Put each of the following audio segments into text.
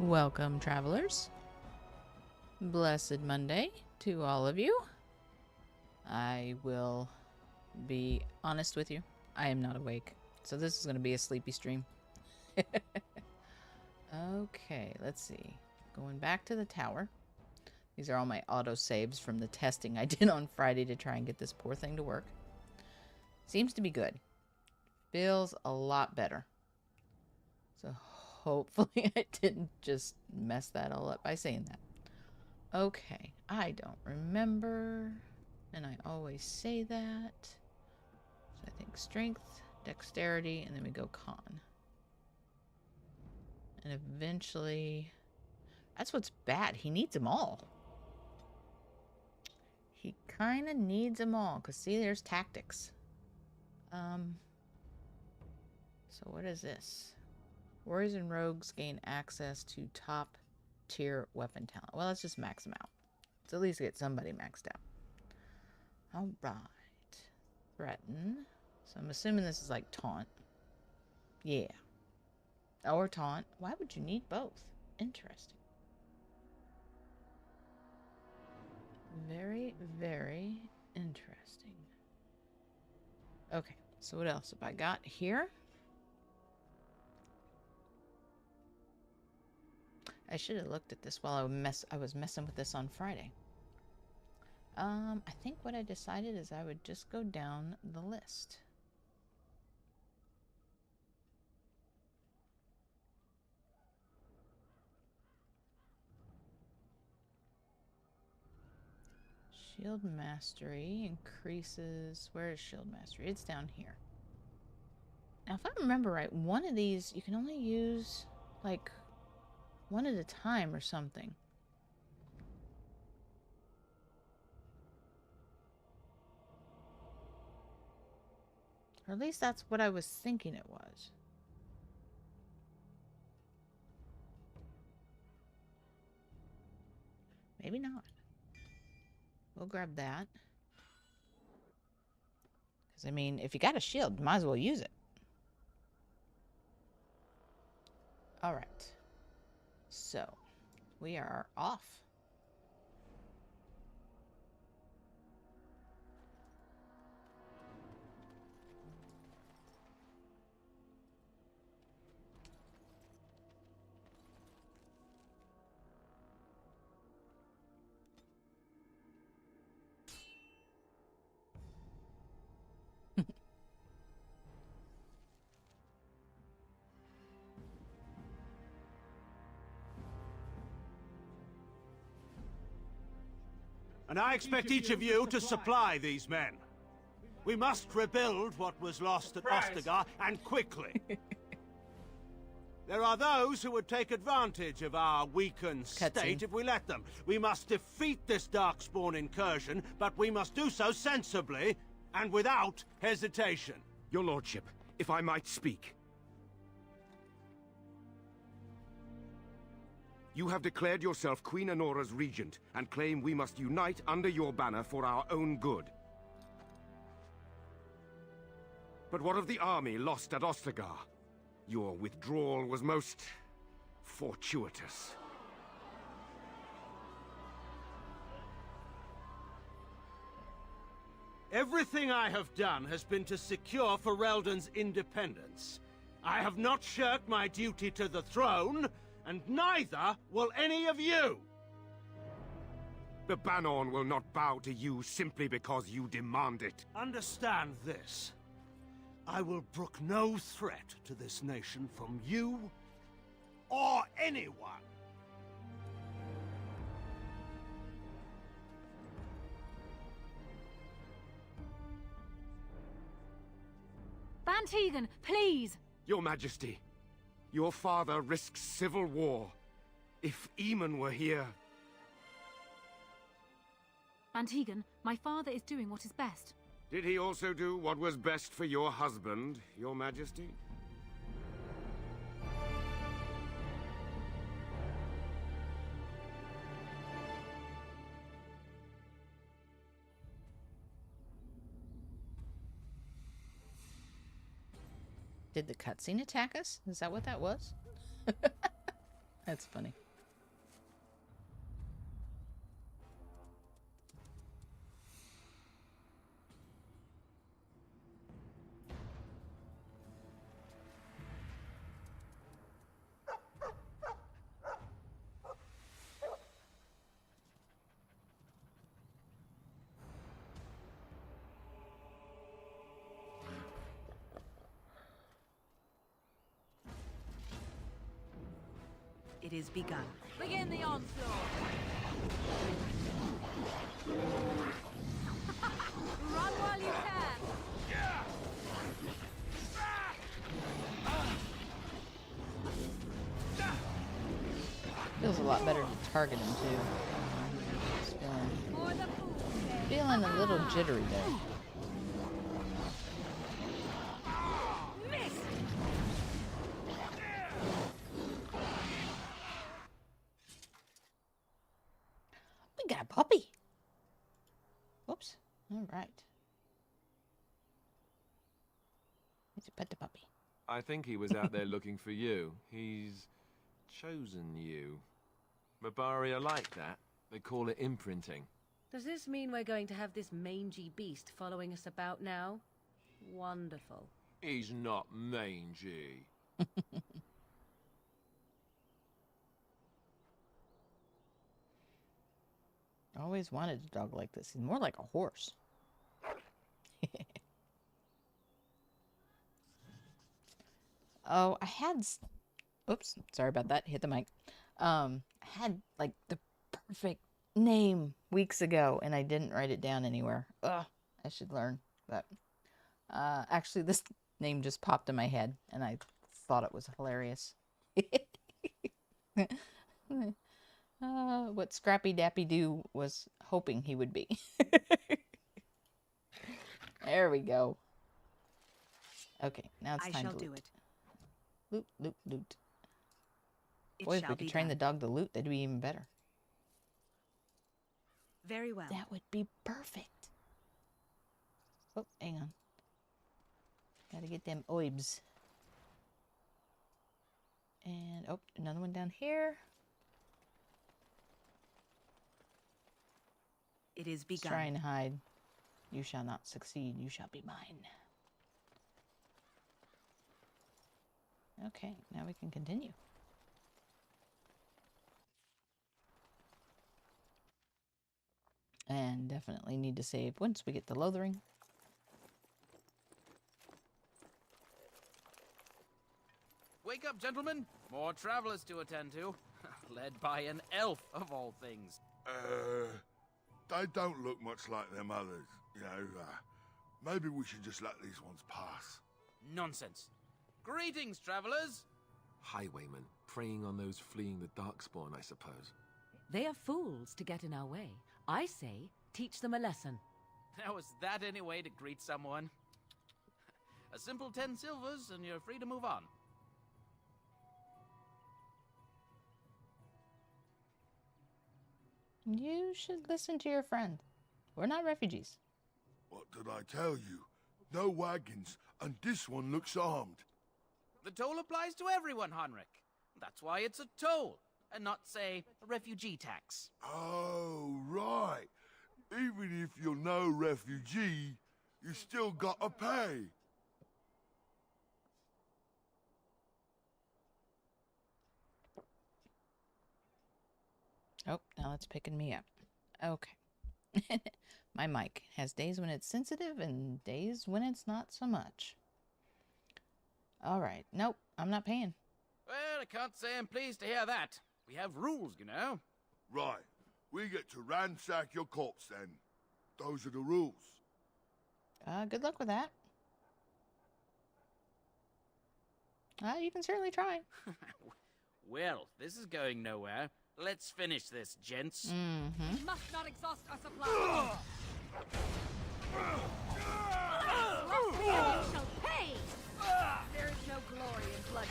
Welcome, travelers. Blessed Monday to all of you. I will be honest with you. I am not awake, so this is going to be a sleepy stream. Okay, let's see. Going back to the tower. These are all my auto saves from the testing I did on Friday to try and get this poor thing to work. Seems to be good. Feels a lot better. So hopefully I didn't just mess that all up by saying that. Okay, I don't remember, and I always say that. So I think strength, dexterity, and then we go con. And eventually, that's what's bad. He needs them all. He kind of needs them all, because see, there's tactics. So what is this? Warriors and rogues gain access to top tier weapon talent. Well, let's just max them out. Let's at least get somebody maxed out. Alright. Threaten. So I'm assuming this is like taunt. Yeah. Or taunt. Why would you need both? Interesting. Very, very interesting. Okay, so what else have I got here? I should have looked at this while I was messing with this on Friday. I think what I decided is I would just go down the list. Shield Mastery increases... Where is Shield Mastery? It's down here. Now, if I remember right, one of these you can only use, like, one at a time or something. Or at least that's what I was thinking it was. Maybe not. We'll grab that. Because, I mean, if you got a shield, might as well use it. Alright. So, we are off. And I expect each of you to supply these men. We must rebuild what was lost at Ostagar, and quickly. There are those who would take advantage of our weakened state if we let them. We must defeat this Darkspawn incursion, but we must do so sensibly and without hesitation. Your lordship, if I might speak. You have declared yourself Queen Anora's regent, and claim we must unite under your banner for our own good. But what of the army lost at Ostagar? Your withdrawal was most... fortuitous. Everything I have done has been to secure Ferelden's independence. I have not shirked my duty to the throne, and neither will any of you! The Banorn will not bow to you simply because you demand it. Understand this. I will brook no threat to this nation from you or anyone. Van Tegan, please! Your Majesty, your father risks civil war. If Eamon were here... Van Tegan, my father is doing what is best. Did he also do what was best for your husband, your Majesty? Did the cutscene attack us? Is that what that was? That's funny. It is begun. Begin the onslaught. Run while you can. Feels a lot better to target him too. Just feeling a little jittery there. We got a puppy. Whoops. All right. Let's pet the puppy. I think he was out there looking for you. He's chosen you. Mabari are like that. They call it imprinting. Does this mean we're going to have this mangy beast following us about now? Wonderful. He's not mangy. Always wanted a dog like this. He's more like a horse. Oh, I had... Oops, sorry about that. Hit the mic. I had, like, the perfect name weeks ago, and I didn't write it down anywhere. Ugh, I should learn. But, actually, this name just popped in my head, and I thought it was hilarious. What Scrappy Dappy Doo was hoping he would be. There we go. Okay, now it's time to loot. I shall do it. Loot, loot, loot. It Boy, if shall we be could train the done. dog to loot, that'd be even better. Very well. That would be perfect. Oh, hang on. Gotta get them oibs. And, oh, another one down here. It is Let's begun. try and hide. You shall not succeed. You shall be mine. Okay, now we can continue. And definitely need to save once we get to Lothering. Wake up, gentlemen. More travelers to attend to. Led by an elf, of all things. They don't look much like them others. You know, maybe we should just let these ones pass. Nonsense. Greetings, travelers. Highwaymen, preying on those fleeing the Darkspawn, I suppose. They are fools to get in our way. I say, teach them a lesson. Now, is that any way to greet someone? A simple 10 silvers, and you're free to move on. You should listen to your friend. We're not refugees. What did I tell you? No wagons, and this one looks armed. The toll applies to everyone, Heinrich. That's why it's a toll, and not, say, a refugee tax. Oh, right. Even if you're no refugee, you still gotta pay. Oh, now it's picking me up. Okay. My mic has days when it's sensitive and days when it's not so much. All right. Nope, I'm not paying. Well, I can't say I'm pleased to hear that. We have rules, you know. Right. We get to ransack your corpse then. Those are the rules. Good luck with that. You can certainly try. Well, this is going nowhere. Let's finish this, gents. Mm-hmm. We must not exhaust our supply. You shall pay. There is no glory in blood.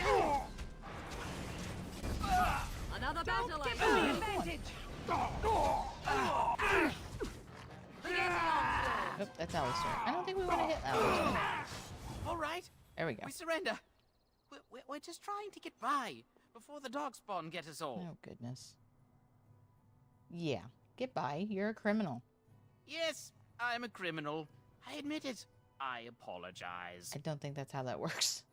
Another battle. Give them the advantage. Oh, that's Alistair. I don't think we want to hit Alistair. All right. There we go. We surrender. We're just trying to get by. before the darkspawn get us all. Oh, goodness. Yeah, get by. You're a criminal. Yes, I'm a criminal. I admit it. I apologize. I don't think that's how that works.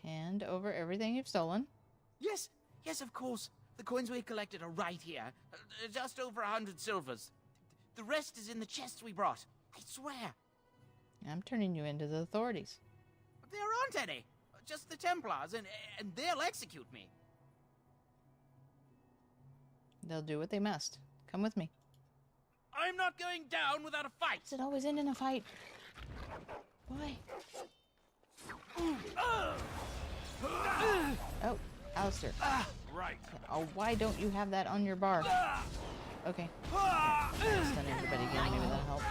Hand over everything you've stolen. Yes, yes, of course. The coins we collected are right here. Just over 100 silvers. The rest is in the chests we brought. I swear. I'm turning you into the authorities. But there aren't any. Just the Templars, and they'll execute me. They'll do what they must. Come with me. I'm not going down without a fight. Does it always end in a fight? Why? Oh, Alistair. Right. Oh, why don't you have that on your bar? Okay. Stun everybody again. Maybe that'll help.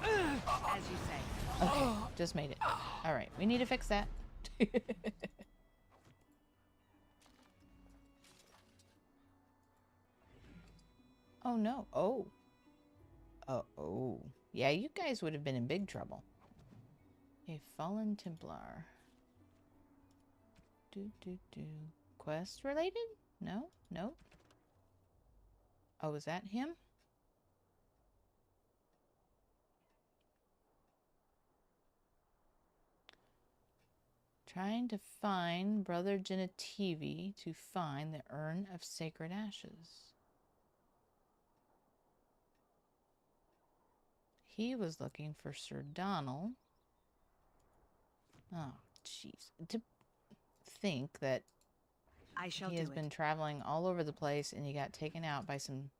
As you say. Okay, just made it. Alright, we need to fix that. Oh no. Oh. Oh. Yeah, you guys would have been in big trouble. A fallen Templar. Quest related? No? No? Oh, is that him? Trying to find Brother Genitivi to find the Urn of Sacred Ashes. He was looking for Sir Donald. Oh, jeez. To think that I shall he do has it. been traveling all over the place and he got taken out by some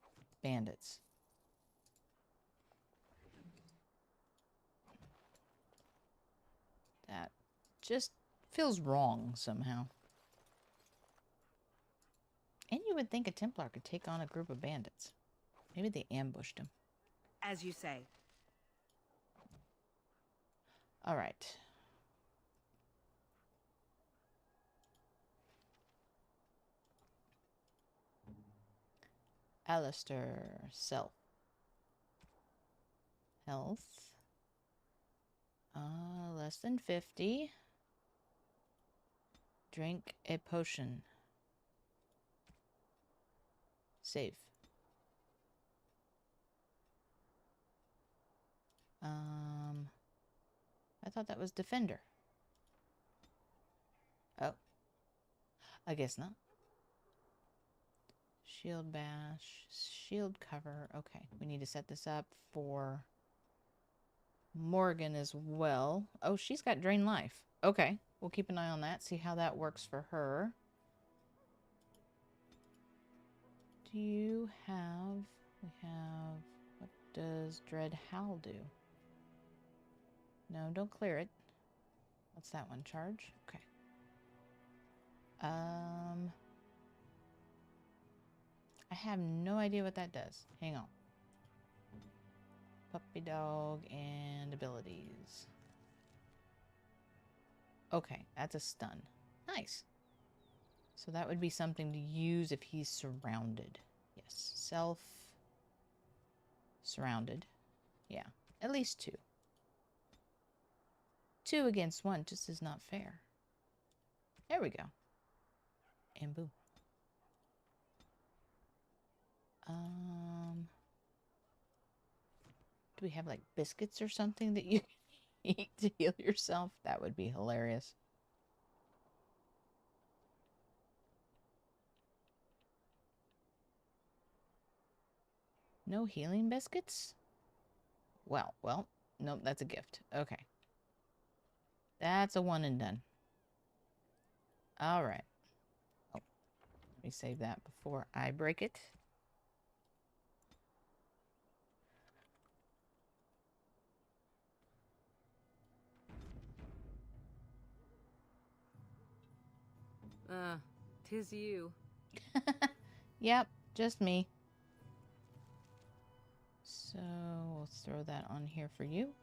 bandits. That just feels wrong somehow. And you would think a Templar could take on a group of bandits. Maybe they ambushed him. As you say. All right. Alistair, self. Health. Less than 50. Drink a potion. Save. I thought that was defender. Oh. I guess not. Shield bash. Shield cover. Okay. We need to set this up for Morgan as well. Oh, she's got drain life. Okay. We'll keep an eye on that. See how that works for her. Do you have... We have... What does Dread Howl do? No, don't clear it. What's that one? Charge? Okay. I have no idea what that does. Hang on. Puppy dog and abilities. Okay, that's a stun. Nice. So that would be something to use if he's surrounded. Yes. Self. Surrounded. Yeah. At least 2. 2 against 1 just is not fair. There we go. And boom. Do we have like biscuits or something that you can eat to heal yourself? That would be hilarious. No healing biscuits? Well, nope, that's a gift. Okay. That's a one and done. All right. Oh, let me save that before I break it. Tis you. Yep, just me. So we'll throw that on here for you.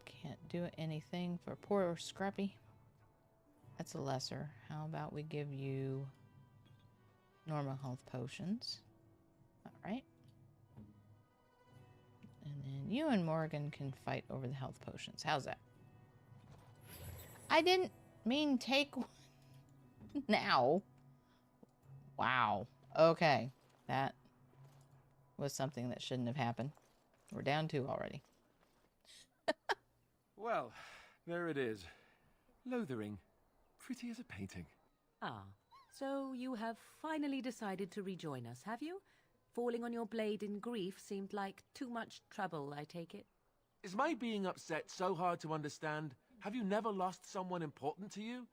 Can't do anything for poor Scrappy. That's a lesser. How about we give you normal health potions? All right. You and Morgan can fight over the health potions. How's that? I didn't mean take one now. Wow. Okay. That was something that shouldn't have happened. We're down 2 already. Well, there it is. Lothering. Pretty as a painting. Ah, so you have finally decided to rejoin us, have you? Falling on your blade in grief seemed like too much trouble, I take it. Is my being upset so hard to understand? Have you never lost someone important to you?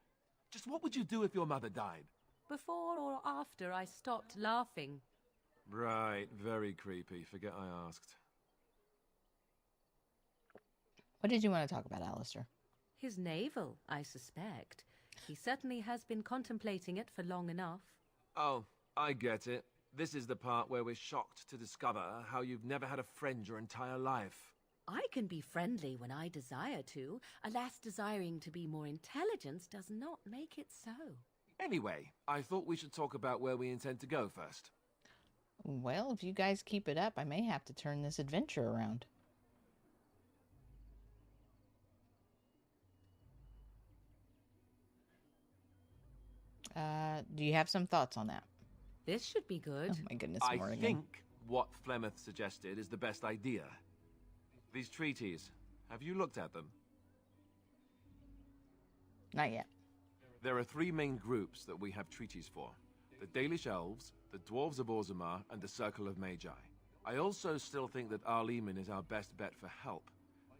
Just what would you do if your mother died? Before or after I stopped laughing. Right, very creepy. Forget I asked. What did you want to talk about, Alistair? His navel, I suspect. He certainly has been contemplating it for long enough. Oh, I get it. This is the part where we're shocked to discover how you've never had a friend your entire life. I can be friendly when I desire to. Alas, desiring to be more intelligent does not make it so. Anyway, I thought we should talk about where we intend to go first. Well, if you guys keep it up, I may have to turn this adventure around. Do you have some thoughts on that? This should be good. Oh my goodness, I Morgan. think what Flemeth suggested is the best idea. These treaties, have you looked at them? Not yet. There are 3 main groups that we have treaties for. The Dalish Elves, the Dwarves of Orzammar, and the Circle of Magi. I also still think that Arleman is our best bet for help.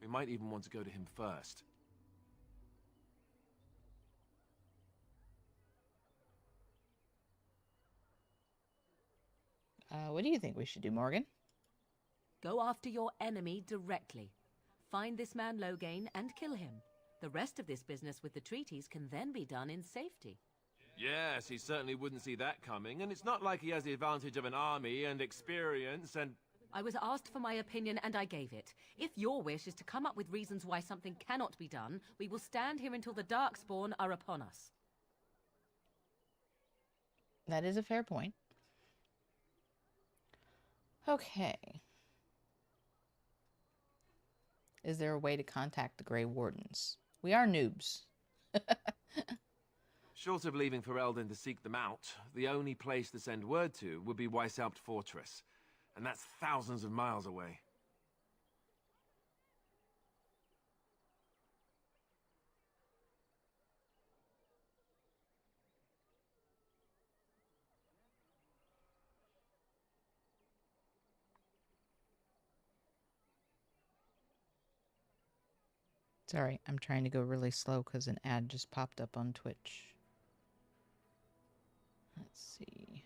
We might even want to go to him first. What do you think we should do, Morgan? Go after your enemy directly. Find this man Loghain and kill him. The rest of this business with the treaties can then be done in safety. Yes, he certainly wouldn't see that coming, and it's not like he has the advantage of an army and experience and... I was asked for my opinion and I gave it. If your wish is to come up with reasons why something cannot be done, we will stand here until the Darkspawn are upon us. That is a fair point. Okay. Is there a way to contact the Grey Wardens? We are noobs. Short of leaving Ferelden to seek them out, the only place to send word to would be Weishaupt Fortress. And that's thousands of miles away. Sorry, I'm trying to go really slow because an ad just popped up on Twitch. Let's see.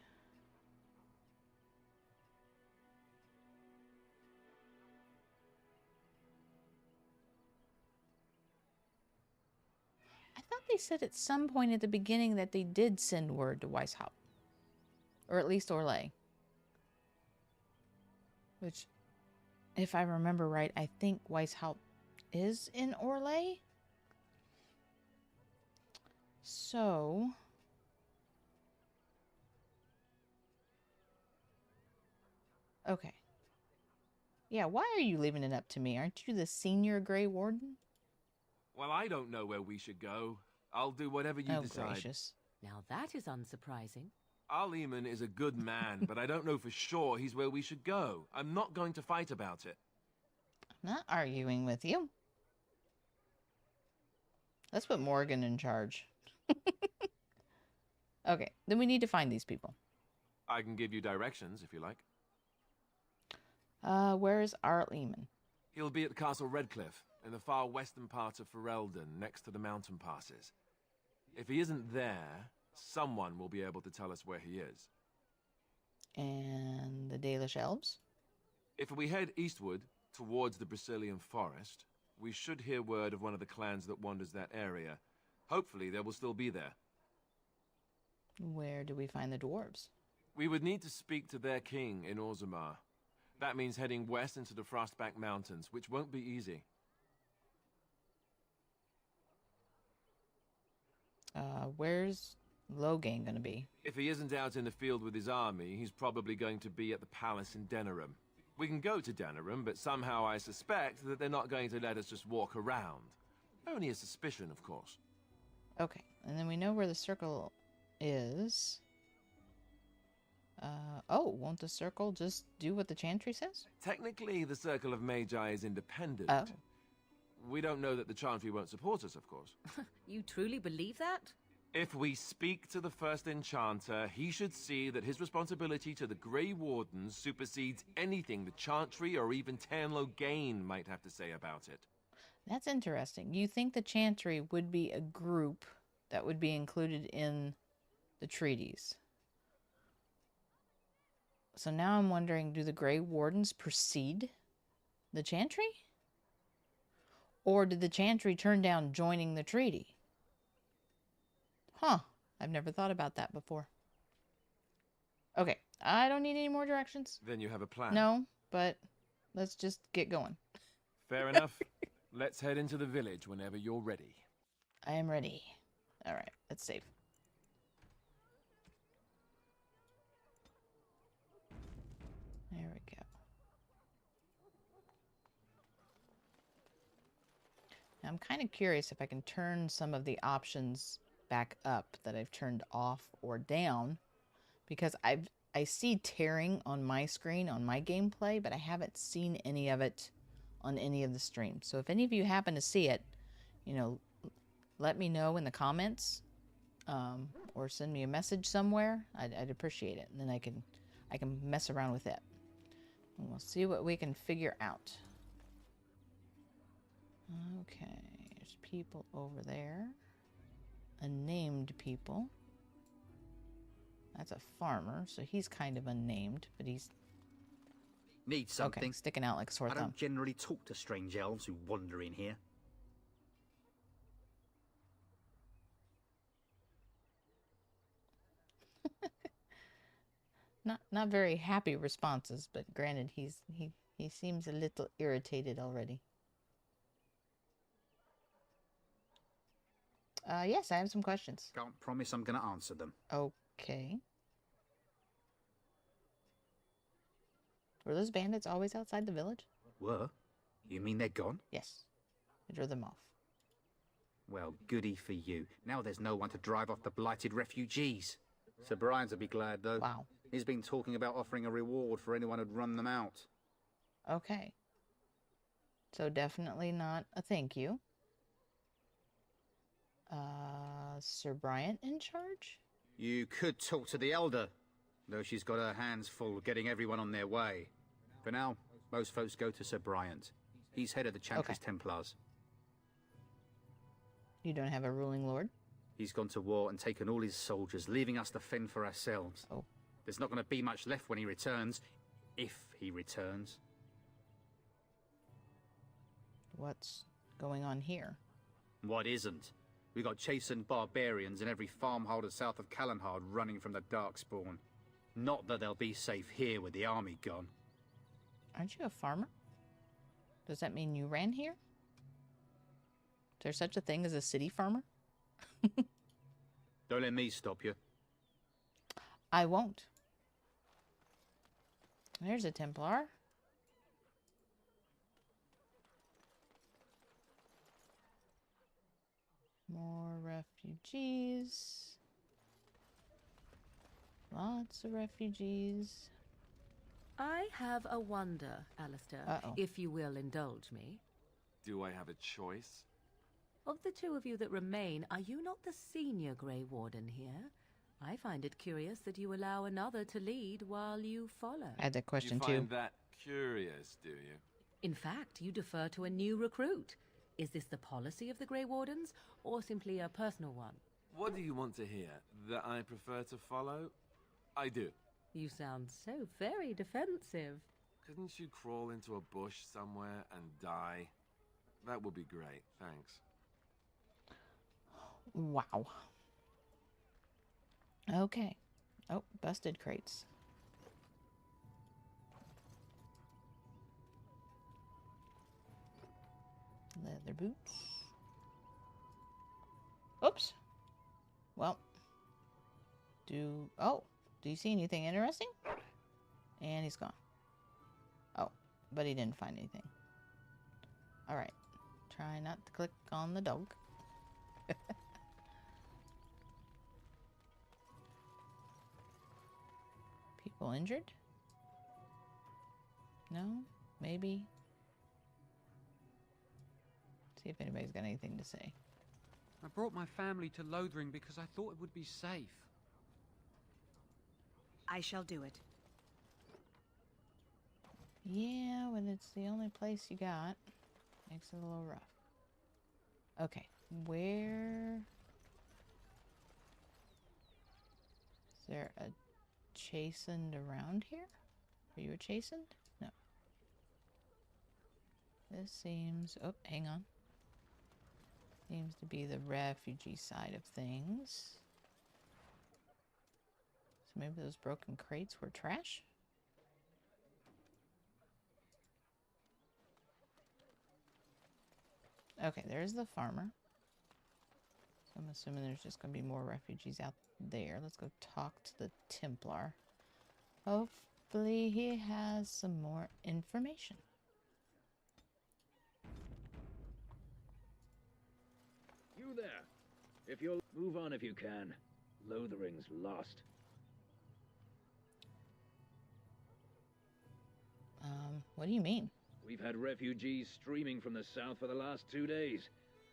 I thought they said at some point at the beginning that they did send word to Weishaupt. Or at least Orlais. Which, if I remember right, I think Weishaupt is in Orlais. So... okay. Yeah, why are you leaving it up to me? Aren't you the senior Grey Warden? Well, I don't know where we should go. I'll do whatever you decide. Gracious. Now that is unsurprising. Arleman is a good man, but I don't know for sure he's where we should go. I'm not going to fight about it. I'm not arguing with you. Let's put Morgan in charge. Okay, then we need to find these people. I can give you directions, if you like. Where is Arleman? He'll be at Castle Redcliffe, in the far western part of Ferelden, next to the mountain passes. If he isn't there, someone will be able to tell us where he is. And the Dalish Elves? If we head eastward, towards the Brisilian Forest, we should hear word of one of the clans that wanders that area. Hopefully they will still be there. Where do we find the dwarves? We would need to speak to their king in Orzammar. That means heading west into the Frostback Mountains, which won't be easy. Where's Loghain gonna be? If he isn't out in the field with his army, he's probably going to be at the palace in Denerim. We can go to Denerim, but somehow I suspect that they're not going to let us just walk around. Only a suspicion, of course. Okay, and then we know where the circle is. Oh, won't the circle just do what the chantry says? Technically, the Circle of Magi is independent. Oh. We don't know that the Chantry won't support us, of course. You truly believe that? If we speak to the first enchanter, he should see that his responsibility to the Grey Wardens supersedes anything the Chantry or even Tanlo Gain might have to say about it. That's interesting. You think the chantry would be a group that would be included in the treaties? So now I'm wondering, do the Grey Wardens precede the chantry? Or did the chantry turn down joining the treaty? Huh. I've never thought about that before. Okay. I don't need any more directions. Then you have a plan? No, but let's just get going. Fair enough. Let's head into the village whenever you're ready. I am ready. Alright, let's save. There we go. Now I'm kind of curious if I can turn some of the options back up that I've turned off or down, because I see tearing on my screen on my gameplay, but I haven't seen any of it on any of the streams. So if any of you happen to see it, you know, let me know in the comments, or send me a message somewhere. I'd appreciate it, and then I can mess around with it. And we'll see what we can figure out. Okay, there's people over there. Unnamed people. That's a farmer, so he's kind of unnamed, but he's... Need something? Okay, sticking out like a sore I thumb. don't generally talk to strange elves who wander in here. Not very happy responses, but granted, he seems a little irritated already. Yes, I have some questions. Can't promise I'm going to answer them. Okay. Were those bandits always outside the village? Were? You mean they're gone? Yes. I drove them off. Well, goody for you. Now there's no one to drive off the blighted refugees. Sir Brian's will be glad, though. Wow. He's been talking about offering a reward for anyone who'd run them out. Okay. So definitely not a thank you. Sir Bryant in charge? You could talk to the Elder, though she's got her hands full getting everyone on their way. For now, most folks go to Sir Bryant. He's head of the Chantry's Templars. You don't have a ruling lord? He's gone to war and taken all his soldiers, leaving us to fend for ourselves. Oh. There's not going to be much left when he returns, if he returns. What's going on here? What isn't? We got chastened barbarians in every farmholder south of Callanhard running from the Darkspawn. Not that they'll be safe here with the army gone. Aren't you a farmer? Does that mean you ran here? Is there such a thing as a city farmer? Don't let me stop you. I won't. There's a Templar. More refugees. Lots of refugees. I have a wonder, Alistair, if you will indulge me. Do I have a choice? Of the two of you that remain, are you not the senior Grey Warden here? I find it curious that you allow another to lead while you follow. I had that question You find too. that curious, do you? In fact, you defer to a new recruit. Is this the policy of the Grey Wardens, or simply a personal one? What do you want to hear? That I prefer to follow? I do. You sound so very defensive. Couldn't you crawl into a bush somewhere and die? That would be great, thanks. Wow. Okay. Oh, busted crates. Leather boots. Oops. Well. Do you see anything interesting? And he's gone. Oh. but he didn't find anything. Alright. Try not to click on the dog. People injured? No? Maybe? See if anybody's got anything to say. I brought my family to Lothering because I thought it would be safe. I shall do it. Yeah, when it's the only place you got, makes it a little rough. Okay, where... Is there a chastened around here? Are you a chastened? No. This seems... Oh, hang on. Seems to be the refugee side of things. So maybe those broken crates were trash? Okay, there's the farmer. So I'm assuming there's just going to be more refugees out there. Let's go talk to the Templar. Hopefully he has some more information. You there. If you'll move on if you can. Lothering's lost. What do you mean? We've had refugees streaming from the south for the last 2 days.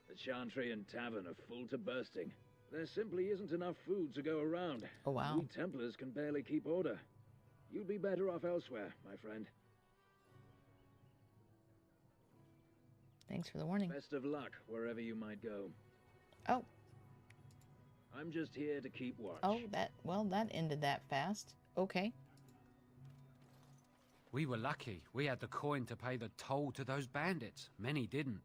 The Chantry and Tavern are full to bursting. There simply isn't enough food to go around. Oh, wow. We Templars can barely keep order. You'd be better off elsewhere, my friend. Thanks for the warning. Best of luck wherever you might go. Oh. I'm just here to keep watch. Oh, that ended that fast. Okay. We were lucky. We had the coin to pay the toll to those bandits. Many didn't.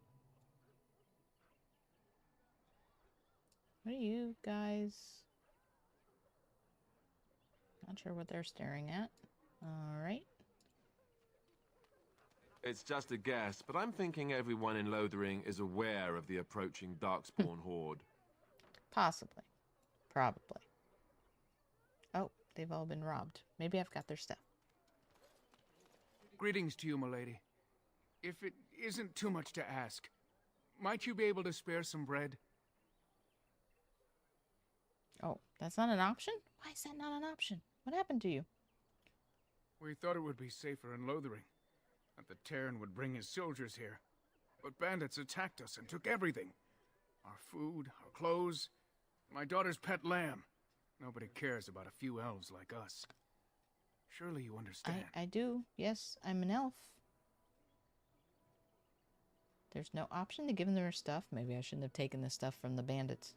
What are you guys? Not sure what they're staring at. Alright. It's just a guess, but I'm thinking everyone in Lothering is aware of the approaching Darkspawn horde. Possibly. Probably. Oh, they've all been robbed. Maybe I've got their stuff. Greetings to you, milady. If it isn't too much to ask, might you be able to spare some bread? Oh, that's not an option? Why is that not an option? What happened to you? We thought it would be safer in Lothering, that the Terran would bring his soldiers here. But bandits attacked us and took everything. Our food, our clothes, my daughter's pet lamb. Nobody cares about a few elves like us. Surely you understand. I do. Yes, I'm an elf. There's no option to give them their stuff. Maybe I shouldn't have taken the stuff from the bandits.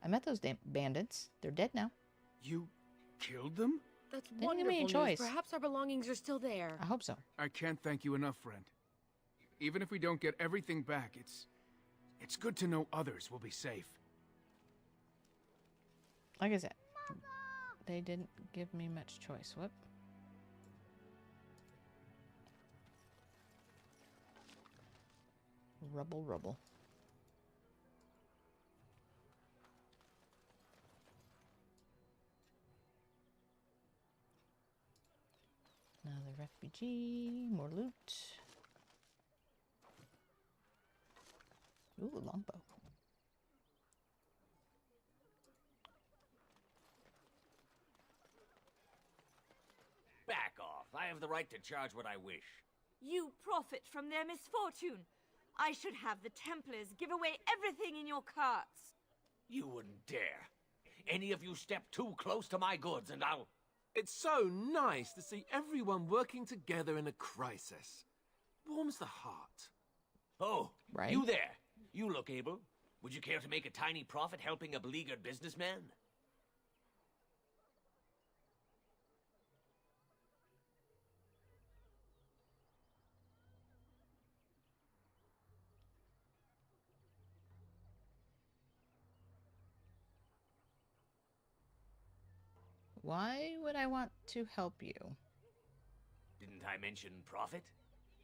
I met those damn bandits. They're dead now. You killed them? That's They didn't give wonderful me a news. choice. Perhaps our belongings are still there. I hope so. I can't thank you enough, friend. Even if we don't get everything back, it's good to know others will be safe. Like I said, they didn't give me much choice. Whoop. Rubble, rubble. Another refugee, more loot. Ooh, a longbow. Back off. I have the right to charge what I wish. You profit from their misfortune. I should have the Templars give away everything in your carts. You wouldn't dare. Any of you step too close to my goods and I'll... It's so nice to see everyone working together in a crisis. Warms the heart. Oh, right. You there. You look able. Would you care to make a tiny profit helping a beleaguered businessman? Why would I want to help you? Didn't I mention profit?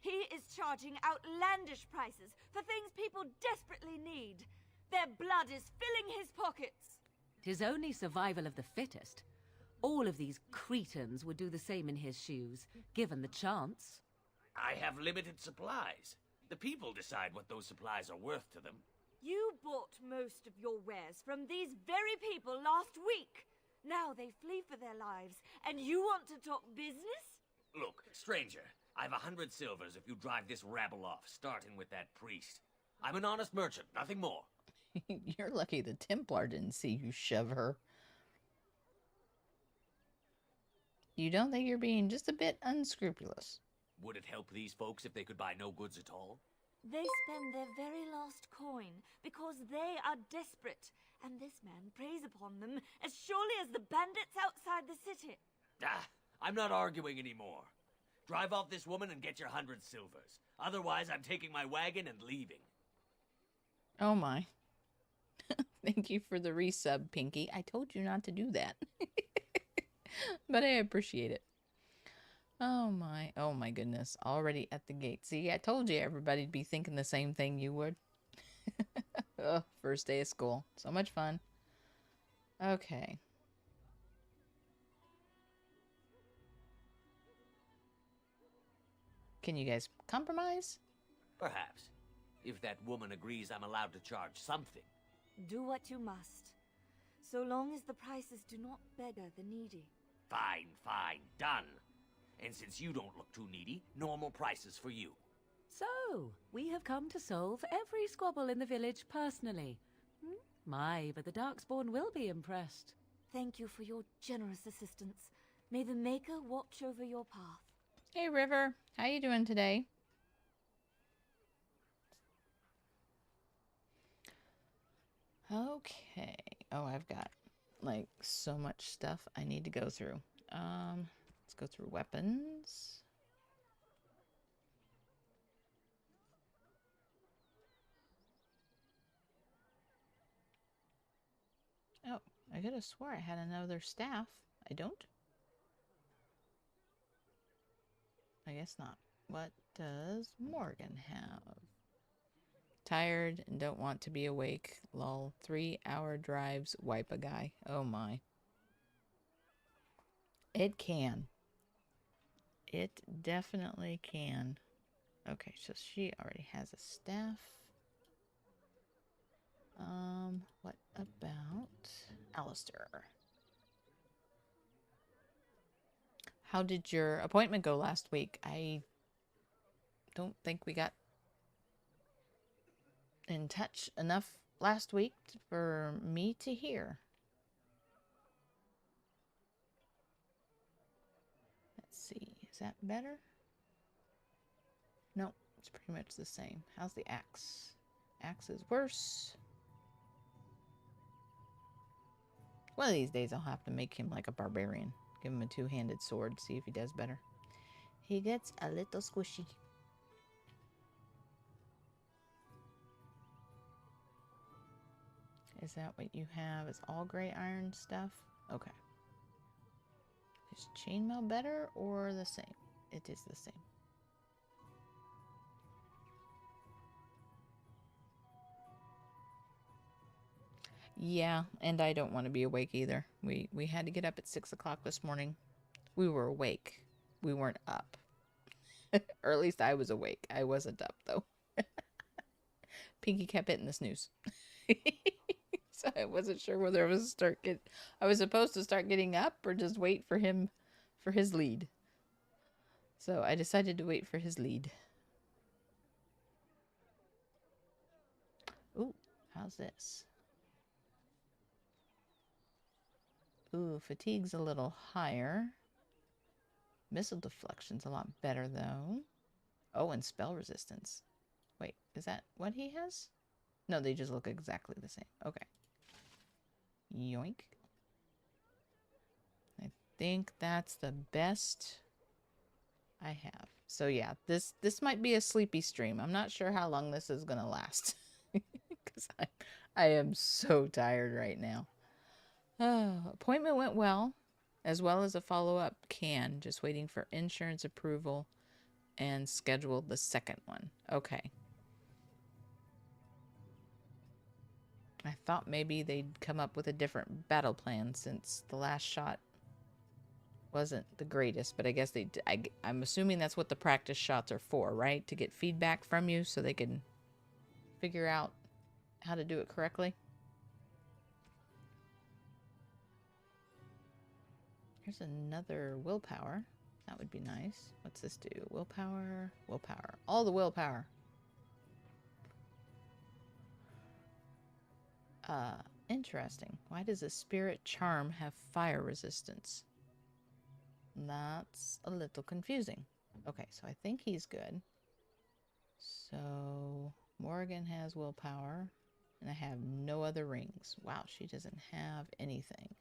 He is charging outlandish prices for things people desperately need. Their blood is filling his pockets. 'Tis only survival of the fittest. All of these cretins would do the same in his shoes, given the chance. I have limited supplies. The people decide what those supplies are worth to them. You bought most of your wares from these very people last week. Now they flee for their lives, and you want to talk business? Look, stranger, I've 100 silvers if you drive this rabble off, starting with that priest. I'm an honest merchant, nothing more. You're lucky the Templar didn't see you shove her. You don't think you're being just a bit unscrupulous? Would it help these folks if they could buy no goods at all? They spend their very last coin because they are desperate, and this man preys upon them as surely as the bandits outside the city. Ah, I'm not arguing anymore. Drive off this woman and get your 100 silvers. Otherwise, I'm taking my wagon and leaving. Oh my. Thank you for the resub, Pinky. I told you not to do that. But I appreciate it. Oh my goodness. Already at the gate. See, I told you everybody'd be thinking the same thing you would. Oh, first day of school. So much fun. Okay. Can you guys compromise? Perhaps. If that woman agrees I'm allowed to charge something. Do what you must, so long as the prices do not beggar the needy. Fine, fine, done. And since you don't look too needy, normal prices for you. So, we have come to solve every squabble in the village personally. My, but the Darkspawn will be impressed. Thank you for your generous assistance. May the Maker watch over your path. Hey, River. How you doing today? Okay. Oh, I've got, like, so much stuff I need to go through. Let's go through weapons. Oh, I could have swore I had another staff. I don't? I guess not. What does Morgan have? Tired and don't want to be awake. Lol. 3-hour drives wipe a guy. Oh my. It can. It definitely can. Okay, so she already has a staff. What about Alistair? How did your appointment go last week? I don't think we got in touch enough last week for me to hear. Let's see. Is that better? No, it's pretty much the same. How's the axe? Axe is worse. One of these days I'll have to make him like a barbarian. Give him a two-handed sword, see if he does better. He gets a little squishy. Is that what you have? Is all gray iron stuff? Okay. Is chainmail better or the same? It is the same. Yeah, and I don't want to be awake either. We had to get up at 6 o'clock this morning. We were awake. We weren't up. Or at least I was awake. I wasn't up, though. Pinky kept hitting the snooze. So I wasn't sure whether I was supposed to start getting up or just wait for him for his lead. So I decided to wait for his lead. Ooh, how's this? Ooh, fatigue's a little higher. Missile deflection's a lot better, though. Oh, and spell resistance. Wait, is that what he has? No, they just look exactly the same. Okay. Yoink. I think that's the best I have. So yeah, this might be a sleepy stream. I'm not sure how long this is gonna last. Because I am so tired right now. Appointment went well as a follow-up can. Just waiting for insurance approval and scheduled the second one. Okay. I thought maybe they'd come up with a different battle plan since the last shot wasn't the greatest, but I guess I'm assuming that's what the practice shots are for, right? To get feedback from you so they can figure out how to do it correctly. Here's another willpower. That would be nice. What's this do? Willpower, willpower. All the willpower. Interesting. Why does a spirit charm have fire resistance? That's a little confusing. Okay, so I think he's good. So Morgan has willpower, and I have no other rings. Wow, she doesn't have anything.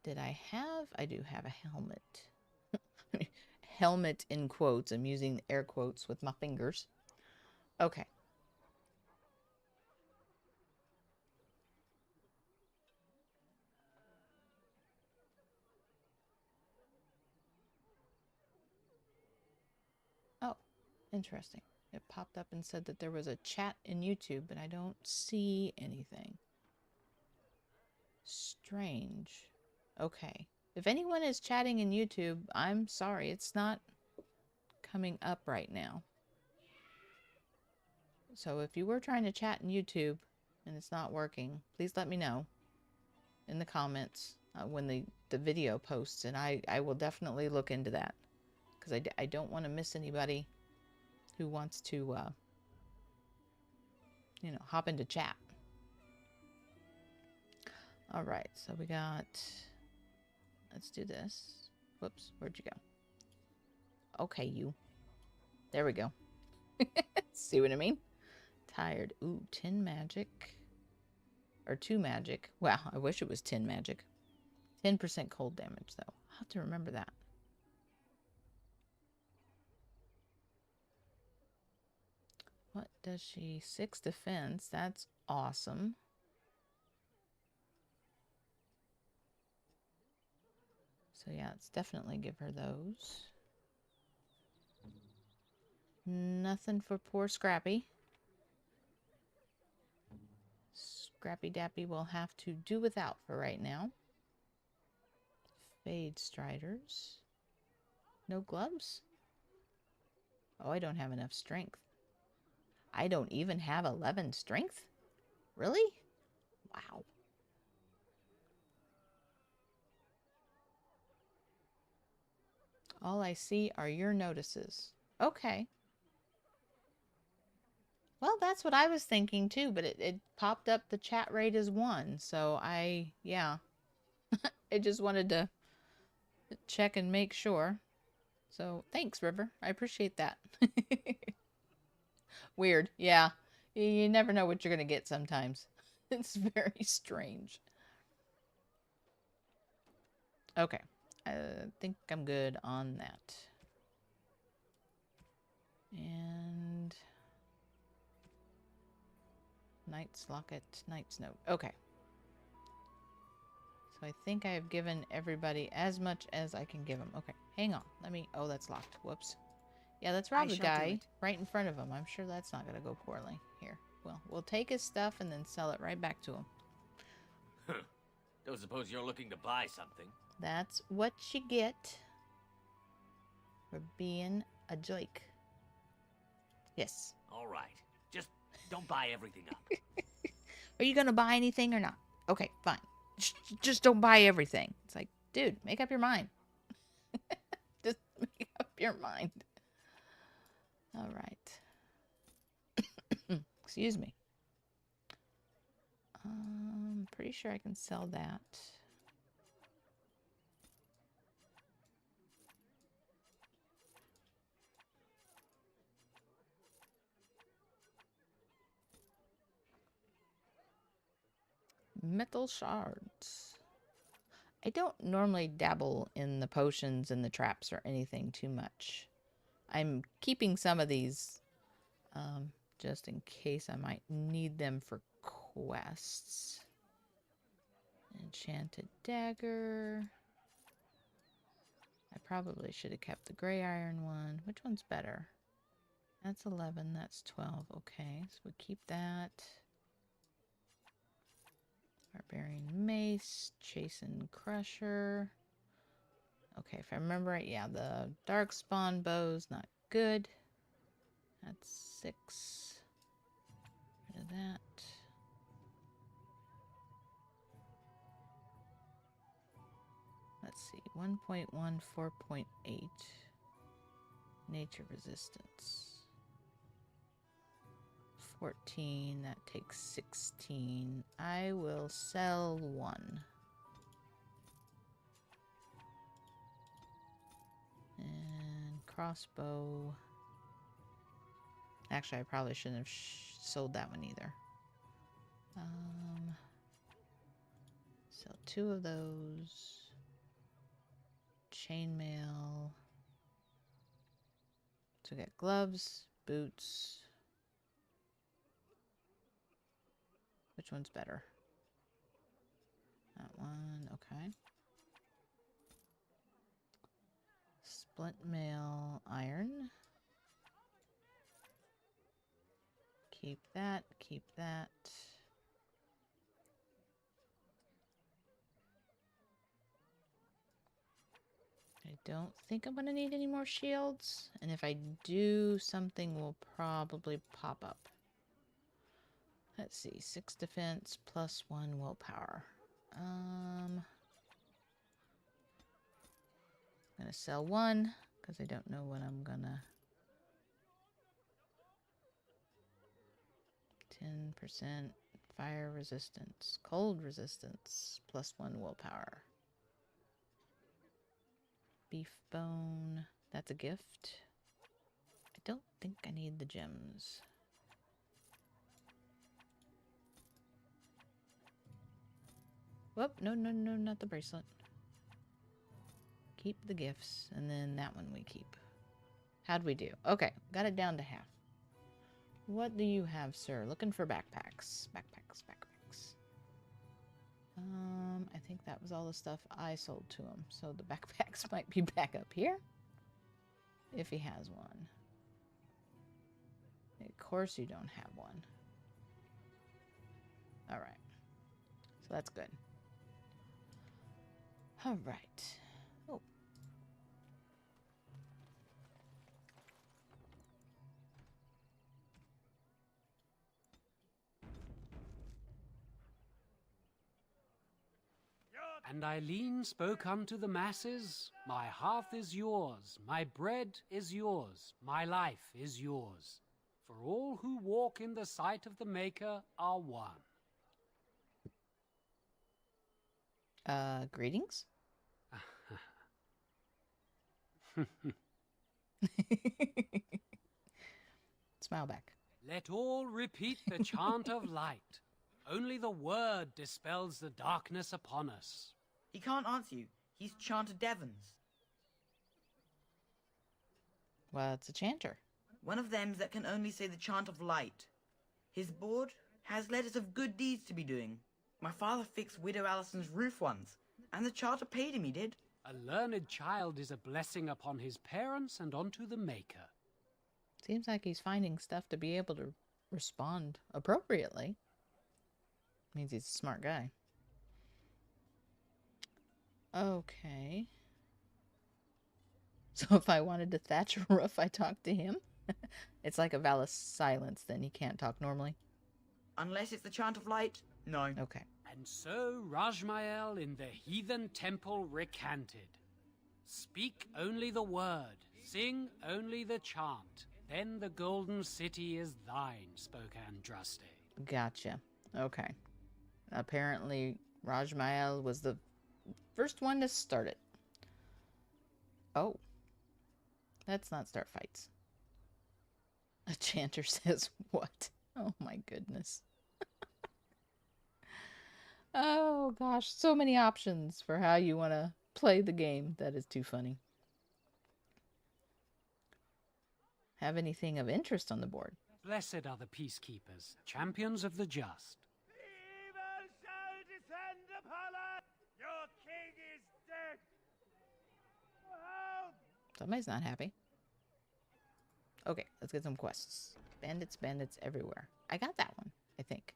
Did I have? I do have a helmet. Helmet in quotes. I'm using air quotes with my fingers. Okay. Oh, interesting. It popped up and said that there was a chat in YouTube, but I don't see anything. Strange. Okay. If anyone is chatting in YouTube, I'm sorry. It's not coming up right now. So if you were trying to chat in YouTube and it's not working, please let me know in the comments when the video posts, and I will definitely look into that, because I don't want to miss anybody who wants to, you know, hop into chat. All right, so we got, let's do this. Whoops, where'd you go? Okay, you. There we go. See what I mean? Tired. Ooh, 10 magic. Or 2 magic. Wow, I wish it was 10 magic. 10% cold damage, though. I'll have to remember that. What does she? 6 defense. That's awesome. So yeah, let's definitely give her those. Nothing for poor Scrappy. Scrappy Dappy will have to do without for right now. Fade Striders. No gloves? Oh, I don't have enough strength. I don't even have 11 strength? Really? Wow. All I see are your notices. Okay. Well, that's what I was thinking too, but it popped up the chat rate as 1. So yeah. I just wanted to check and make sure. So thanks, River. I appreciate that. Weird. Yeah. You never know what you're going to get sometimes. It's very strange. Okay. I think I'm good on that. And Knight's Locket, Knight's Note. Okay. So I think I have given everybody as much as I can give them. Okay, hang on. Let me... Oh, that's locked. Whoops. Yeah, let's rob the guy right in front of him. I'm sure that's not going to go poorly. Here. Well, we'll take his stuff and then sell it right back to him. Don't suppose you're looking to buy something? That's what you get for being a joke. Yes. All right. Just don't buy everything up. Are you going to buy anything or not? Okay, fine. Just don't buy everything. It's like, dude, make up your mind. Just make up your mind. All right. Excuse me. I'm pretty sure I can sell that. Metal shards. I don't normally dabble in the potions and the traps or anything too much. I'm keeping some of these just in case I might need them for quests. Enchanted dagger. I probably should have kept the gray iron one. Which one's better? That's 11, that's 12. Okay, so we keep that. Barbarian mace, Chasen crusher. Okay, if I remember right, yeah, the dark spawn bow's not good. That's 6. Rid of that. Let's see, 1.1, 4.8. Nature resistance. 14, that takes 16. I will sell 1. And crossbow. Actually, I probably shouldn't have sold that one either. Sell 2 of those. Chainmail. So we got gloves, boots. Which one's better? That one, okay. Splint mail, iron. Keep that, keep that. I don't think I'm going to need any more shields. And if I do, something will probably pop up. Let's see, 6 defense plus 1 willpower. I'm going to sell 1 because I don't know what I'm going to... 10% fire resistance, cold resistance, plus 1 willpower. Beef bone, that's a gift. I don't think I need the gems. Whoop, no, no, no, not the bracelet. Keep the gifts, and then that one we keep. How'd we do? Okay, got it down to half. What do you have, sir? Looking for backpacks. Backpacks, backpacks. I think that was all the stuff I sold to him. So the backpacks might be back up here. If he has one. Of course you don't have one. Alright. So that's good. Alright. Oh. And Eileen spoke unto the masses, my hearth is yours, my bread is yours, my life is yours. For all who walk in the sight of the Maker are one. Greetings? Smile back. Let all repeat the chant of light. Only the word dispels the darkness upon us. He can't answer you. He's chanted Devons. What's a chanter? One of them that can only say the chant of light. His board has letters of good deeds to be doing. My father fixed Widow Allison's roof once, and the charter paid him, he did. A learned child is a blessing upon his parents and onto the Maker. Seems like he's finding stuff to be able to respond appropriately. Means he's a smart guy. Okay. So if I wanted to thatch a roof, I talk to him? It's like a vow of silence, then he can't talk normally. Unless it's the chant of light, no. Okay. And so Rajmael in the heathen temple recanted. Speak only the word, sing only the chant, then the golden city is thine, spoke Andraste. Gotcha. Okay. Apparently, Rajmael was the first one to start it. Oh. Let's not start fights. A chanter says what? Oh my goodness. Oh gosh, so many options for how you want to play the game. That is too funny. Have anything of interest on the board? Blessed are the peacekeepers, champions of the just. Evil shall descend upon us! Your king is dead! Help! Somebody's not happy. Okay, let's get some quests. Bandits, bandits everywhere. I got that one, I think.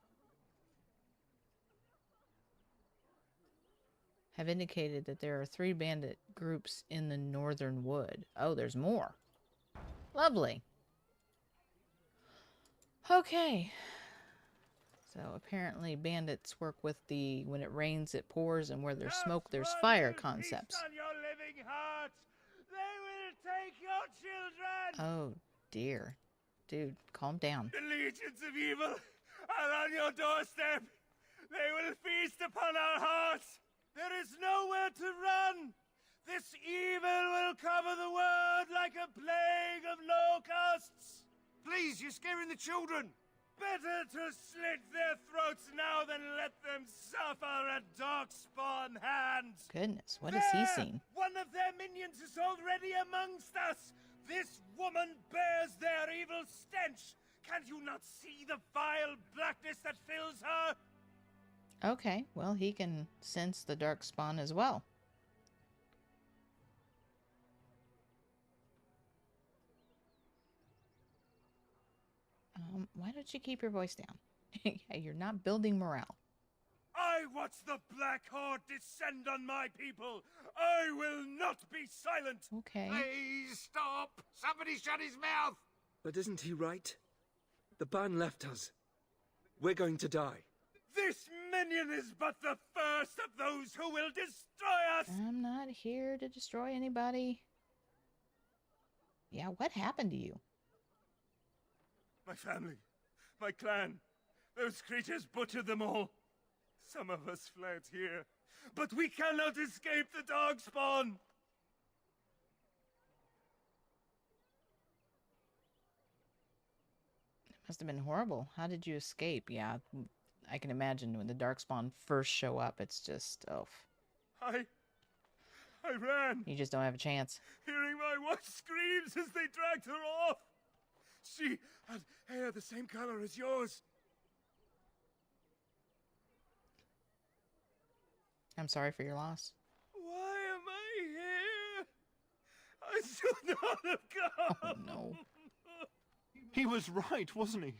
Have have indicated that there are 3 bandit groups in the northern wood. Oh, there's more. Lovely. Okay. So apparently bandits work with the when it rains it pours and where there's smoke there's fire concepts. On your living heart. They will take your children. Oh dear. Dude, calm down. The legions of evil are on your doorstep. They will feast upon our hearts. There is nowhere to run. This evil will cover the world like a plague of locusts. Please, you're scaring the children. Better to slit their throats now than let them suffer at Darkspawn hands. Goodness, what has he seen? One of their minions is already amongst us. This woman bears their evil stench. Can you not see the vile blackness that fills her? Okay, well, he can sense the Darkspawn as well. Why don't you keep your voice down? Yeah, you're not building morale. I watch the Black Horde descend on my people. I will not be silent. Okay. Please stop. Somebody shut his mouth. But isn't he right? The ban left us. We're going to die. This minion is but the first of those who will destroy us. I'm not here to destroy anybody. Yeah, what happened to you? My family, my clan, those creatures butchered them all. Some of us fled here, but we cannot escape the Darkspawn. It must have been horrible. How did you escape? Yeah, I can imagine when the Darkspawn first show up, it's just, oh. I ran. You just don't have a chance. Hearing my wife's screams as they dragged her off. She had hair the same color as yours. I'm sorry for your loss. Why am I here? I should not have come. Oh, no. He was right, wasn't he?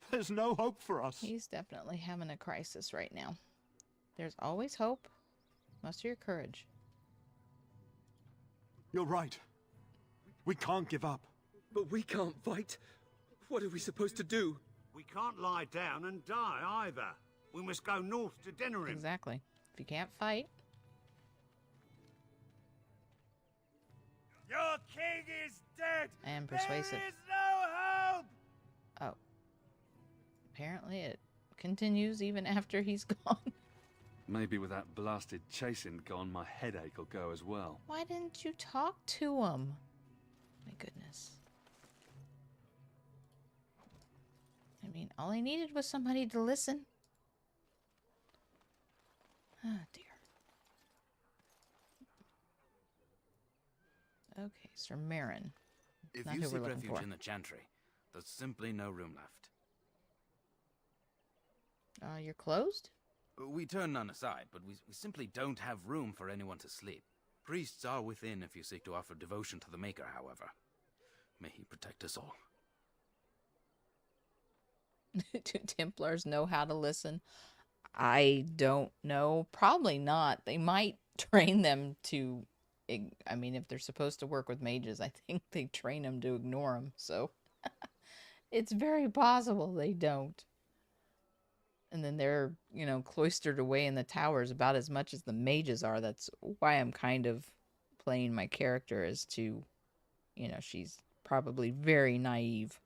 There's no hope for us. He's definitely having a crisis right now. There's always hope. Muster your courage. You're right. We can't give up. But we can't fight. What are we supposed to do? We can't lie down and die either. We must go north to Denerim. Exactly. If you can't fight. Your king is dead. I am persuasive. There is no hope. Oh. Apparently it continues even after he's gone. Maybe with that blasted chasing gone, my headache will go as well. Why didn't you talk to him? My goodness. I mean, all I needed was somebody to listen. Oh, dear. Okay, Sir Marin. If Not you who seek we're looking refuge for. in the Chantry, there's simply no room left. You're closed? We turn none aside, but we simply don't have room for anyone to sleep. Priests are within if you seek to offer devotion to the Maker, however. May he protect us all. Do Templars know how to listen? I don't know. Probably not. They might train them to... I mean, if they're supposed to work with mages, I think they train them to ignore them. So, it's very possible they don't. And then they're, you know, cloistered away in the towers about as much as the mages are. That's why I'm kind of playing my character as to, you know, she's probably very naive.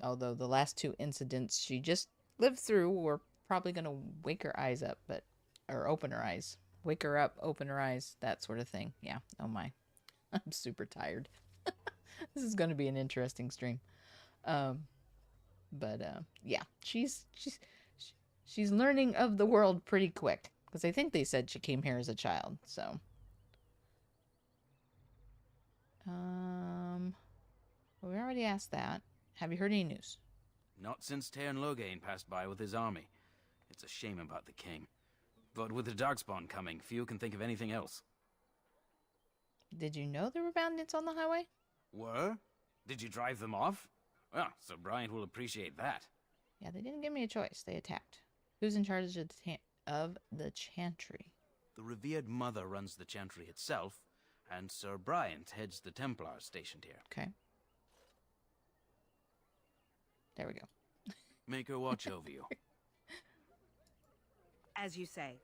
Although the last 2 incidents she just lived through were probably going to wake her eyes up, or open her eyes. Wake her up, open her eyes, that sort of thing. Yeah, oh my. I'm super tired. This is going to be an interesting stream. Yeah, she's learning of the world pretty quick. Because I think they said she came here as a child, so. Well, we already asked that. Have you heard any news? Not since Tairn Logain passed by with his army. It's a shame about the king. But with the Darkspawn coming, few can think of anything else. Did you know there were bandits on the highway? Were? Did you drive them off? Well, Sir Bryant will appreciate that. Yeah, they didn't give me a choice. They attacked. Who's in charge of of the Chantry. The revered mother runs the Chantry itself, and Sir Bryant heads the Templars stationed here. Okay. There we go. Make her watch over you. As you say.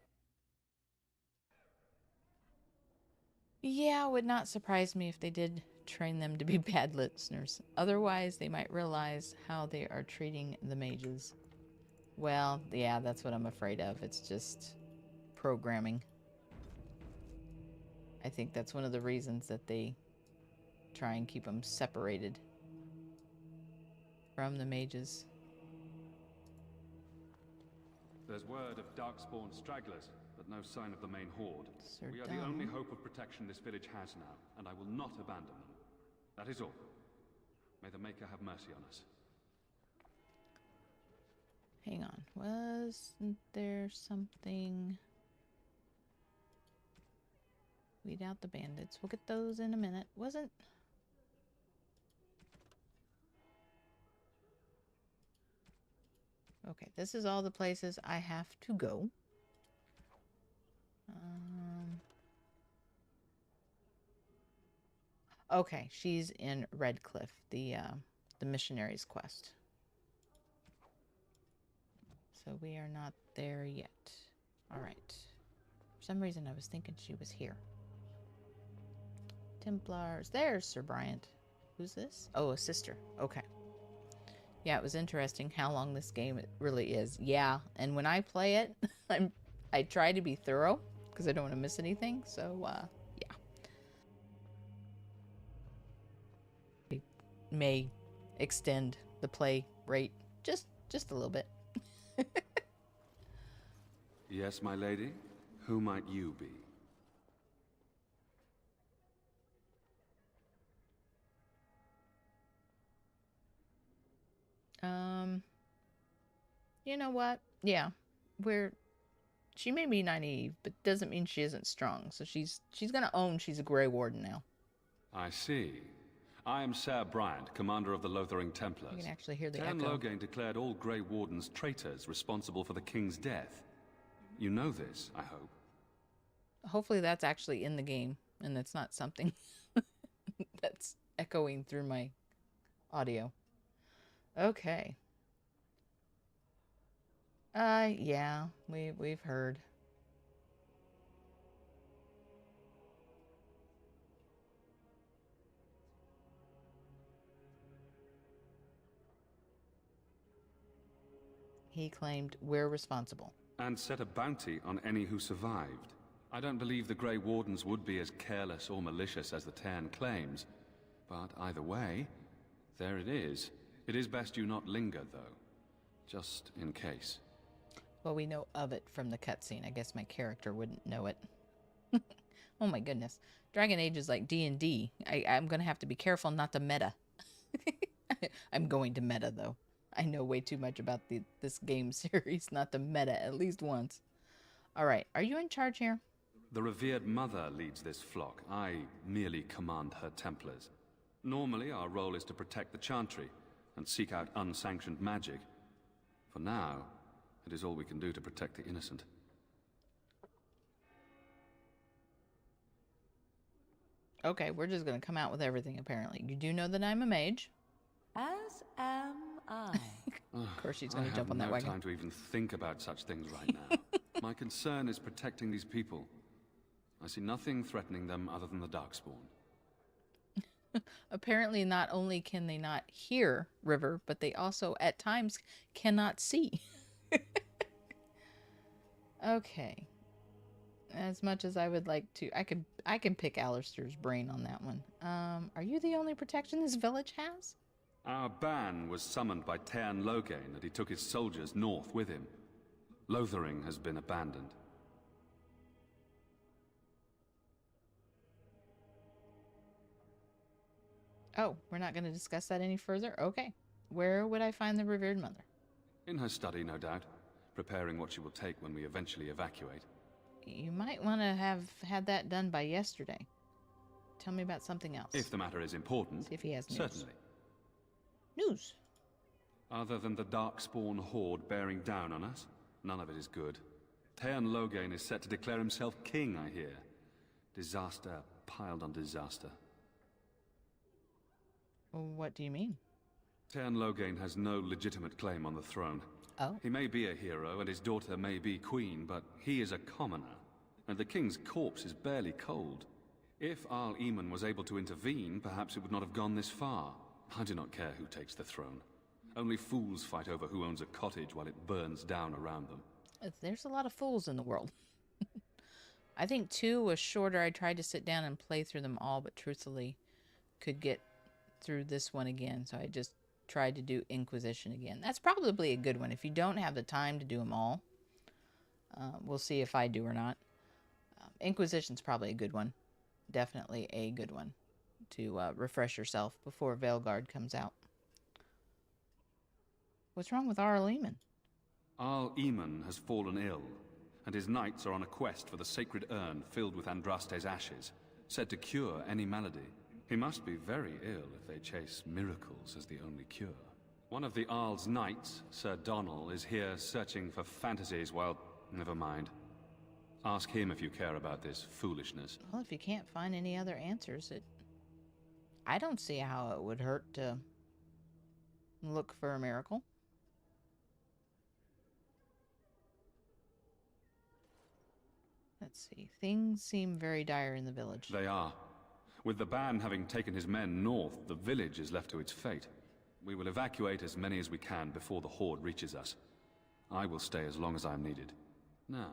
Yeah, it would not surprise me if they did train them to be bad listeners. Otherwise, they might realize how they are treating the mages. Well, yeah, that's what I'm afraid of. It's just programming. I think that's one of the reasons that they try and keep them separated from the mages. There's word of darkspawn stragglers, but no sign of the main horde. Sir We are the only hope of protection this village has now, and I will not abandon them. That is all. May the Maker have mercy on us. Hang on. Wasn't there something? Weed out the bandits. We'll get those in a minute. Wasn't... Okay, this is all the places I have to go. Okay, she's in Redcliffe, the missionary's quest. So we are not there yet. All right. For some reason, I was thinking she was here. Templars. There's Sir Bryant. Who's this? Oh, a sister. Okay. Yeah, it was interesting how long this game really is. Yeah, and when I play it, I try to be thorough because I don't want to miss anything. So, yeah. We may extend the play rate just a little bit. Yes, my lady? Who might you be? You know what? Yeah. She may be naive, but doesn't mean she isn't strong. So she's gonna own she's a Grey Warden now. I see. I am Sir Bryant, commander of the Lothering Templars. You can actually hear the Cairn echo. Loghain declared all Grey Wardens traitors responsible for the king's death. You know this, I hope. Hopefully that's actually in the game, and that's not something that's echoing through my audio. Okay. Yeah, we've heard. He claimed we're responsible. And set a bounty on any who survived. I don't believe the Grey Wardens would be as careless or malicious as the Cairn claims. But either way, there it is. It is best you not linger, though. Just in case. Well, we know of it from the cutscene. I guess my character wouldn't know it. Oh my goodness. Dragon Age is like D&D. I'm going to have to be careful not to meta. I'm going to meta, though. I know way too much about this game series not to meta at least once. All right. Are you in charge here? The revered mother leads this flock. I merely command her Templars. Normally, our role is to protect the Chantry and seek out unsanctioned magic. For now, it is all we can do to protect the innocent. Okay, we're just going to come out with everything, apparently. You do know that I'm a mage. As am I. Of course she's going to jump on that wagon. I have no time to even think about such things right now. My concern is protecting these people. I see nothing threatening them other than the Darkspawn. Apparently, not only can they not hear River, but they also, at times, cannot see. Okay. As much as I would like to, I can pick Alistair's brain on that one. Are you the only protection this village has? Our ban was summoned by Cairn Loghain, and he took his soldiers north with him. Lothering has been abandoned. Oh, we're not going to discuss that any further? Okay. Where would I find the revered mother? In her study, no doubt, preparing what she will take when we eventually evacuate. You might want to have had that done by yesterday. Tell me about something else. If the matter is important. See if he has news. Certainly. News? Other than the Darkspawn horde bearing down on us, none of it is good. Teyrn Loghain is set to declare himself king, I hear. Disaster piled on disaster. What do you mean? Teyrn Loghain has no legitimate claim on the throne. Oh. He may be a hero, and his daughter may be queen, but he is a commoner. And the king's corpse is barely cold. If Arl Eamon was able to intervene, perhaps it would not have gone this far. I do not care who takes the throne. Only fools fight over who owns a cottage while it burns down around them. There's a lot of fools in the world. I think 2 was shorter. I tried to sit down and play through them all, but truthfully could get through this one again, so I just tried to do Inquisition again. That's probably a good one if you don't have the time to do them all. We'll see if I do or not. Inquisition's probably a good one. Definitely a good one to refresh yourself before Veilguard comes out. What's wrong with Arl Eamon? Arl Eamon has fallen ill, and his knights are on a quest for the sacred urn filled with Andraste's ashes, said to cure any malady. He must be very ill if they chase miracles as the only cure. One of the Arl's knights, Sir Donnell, is here searching for fantasies while... Never mind. Ask him if you care about this foolishness. Well, if you can't find any other answers, I don't see how it would hurt to look for a miracle. Let's see. Things seem very dire in the village. They are. With the ban having taken his men north, the village is left to its fate. We will evacuate as many as we can before the horde reaches us. I will stay as long as I am needed. Now,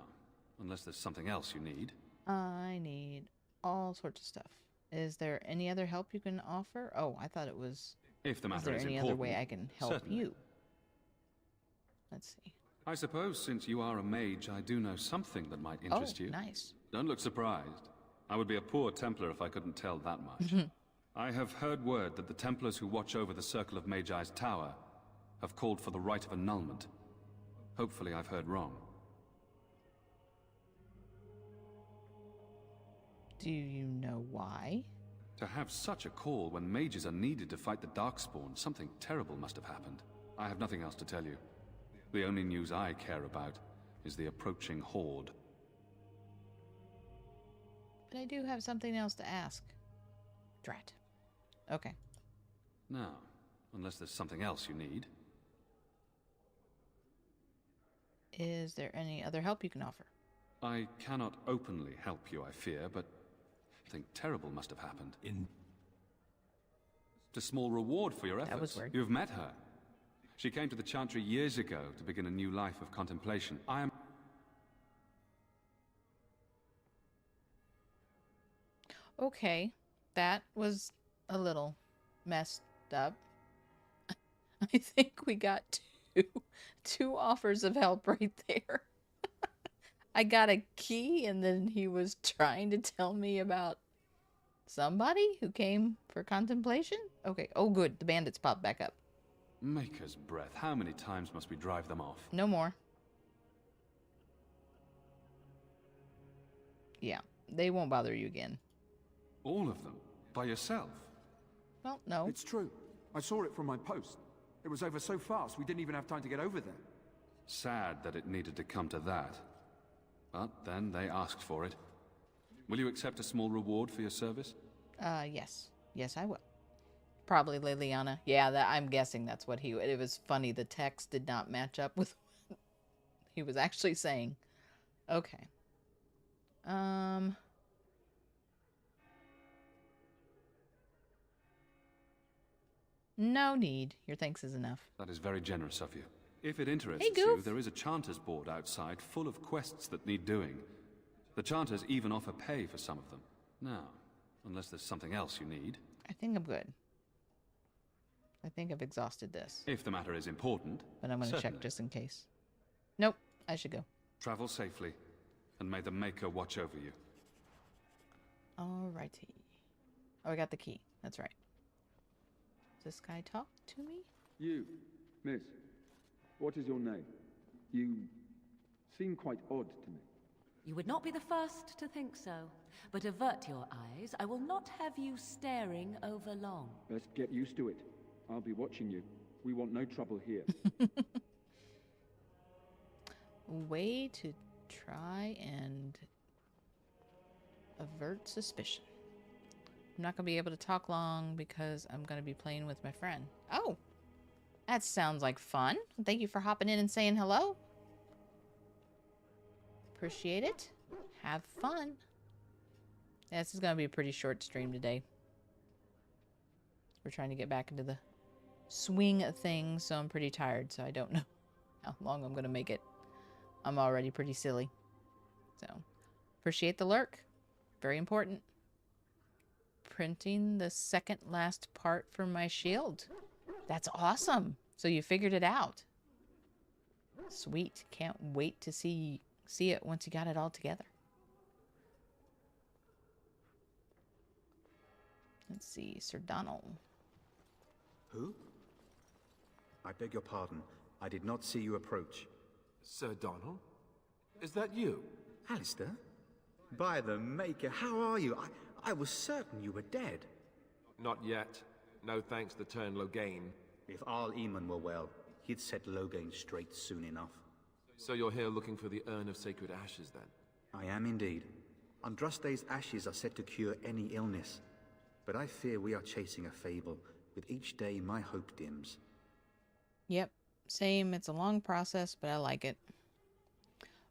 unless there's something else you need. I need all sorts of stuff. Is there any other help you can offer? Oh, I thought it was... If the matter is there any important, other way I can help certainly. you? Let's see. I suppose since you are a mage, I do know something that might interest you. Nice. Don't look surprised. I would be a poor Templar if I couldn't tell that much. I have heard word that the Templars who watch over the Circle of Magi's tower have called for the rite of annulment. Hopefully I've heard wrong. Do you know why? To have such a call when mages are needed to fight the Darkspawn, something terrible must have happened. I have nothing else to tell you. The only news I care about is the approaching horde. But I do have something else to ask. Drat. Okay. Now, unless there's something else you need. Is there any other help you can offer? I cannot openly help you, I fear, but something terrible must have happened. A small reward for your efforts. That was weird. You've met her. She came to the Chantry years ago to begin a new life of contemplation. I am... Okay. That was a little messed up. I think we got two offers of help right there. I got a key, and then he was trying to tell me about somebody who came for contemplation? Okay. Oh, good. The bandits popped back up. Maker's breath. How many times must we drive them off? No more. Yeah. They won't bother you again. All of them? By yourself? Well, no. It's true. I saw it from my post. It was over so fast, we didn't even have time to get over there. Sad that it needed to come to that. But then they asked for it. Will you accept a small reward for your service? Yes. Yes, I will. Probably Liliana. Yeah, I'm guessing that's what he... It was funny, the text did not match up with what he was actually saying. Okay. No need. Your thanks is enough. That is very generous of you. If it interests Hey, you, Goof. there is a Chanter's board outside full of quests that need doing. The Chanters even offer pay for some of them. Now, unless there's something else you need. I think I'm good. I think I've exhausted this. If the matter is important. But I'm going to check certainly. just in case. Nope. I should go. Travel safely, and may the Maker watch over you. Alrighty. Oh, I got the key. That's right. Does this guy talk to me? You, miss, what is your name? You seem quite odd to me. You would not be the first to think so. But avert your eyes. I will not have you staring over long. Best get used to it. I'll be watching you. We want no trouble here. Way to try and avert suspicion. I'm not going to be able to talk long because I'm going to be playing with my friend. Oh, that sounds like fun. Thank you for hopping in and saying hello. Appreciate it. Have fun. Yeah, this is going to be a pretty short stream today. We're trying to get back into the swing of things, so I'm pretty tired, so I don't know how long I'm going to make it. I'm already pretty silly. So, appreciate the lurk. Very important. Printing the second last part for my shield. That's awesome. So you figured it out. Sweet. Can't wait to see it once you got it all together. Let's see, Sir Donald. Who? I beg your pardon. I did not see you approach. Sir Donald? Is that you? Alistair? By the Maker, how are you? I was certain you were dead. Not yet. No thanks to Turn Logain. If Arl Eamon were well, he'd set Logain straight soon enough. So you're here looking for the Urn of Sacred Ashes, then? I am indeed. Andraste's ashes are said to cure any illness. But I fear we are chasing a fable. With each day, my hope dims. Yep, same. It's a long process, but I like it.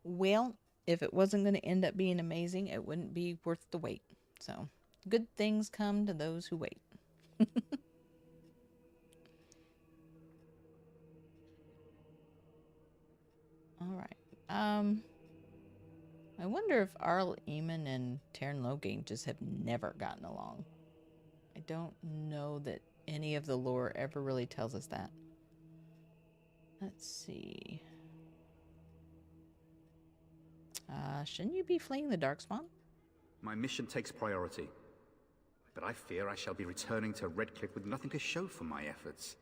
Well, if it wasn't going to end up being amazing, it wouldn't be worth the wait. So, good things come to those who wait. Alright. I wonder if Arl Eamon and Tarn Logain just have never gotten along. I don't know that any of the lore ever really tells us that. Let's see. Shouldn't you be fleeing the Darkspawn? My mission takes priority. But I fear I shall be returning to Redcliffe with nothing to show for my efforts.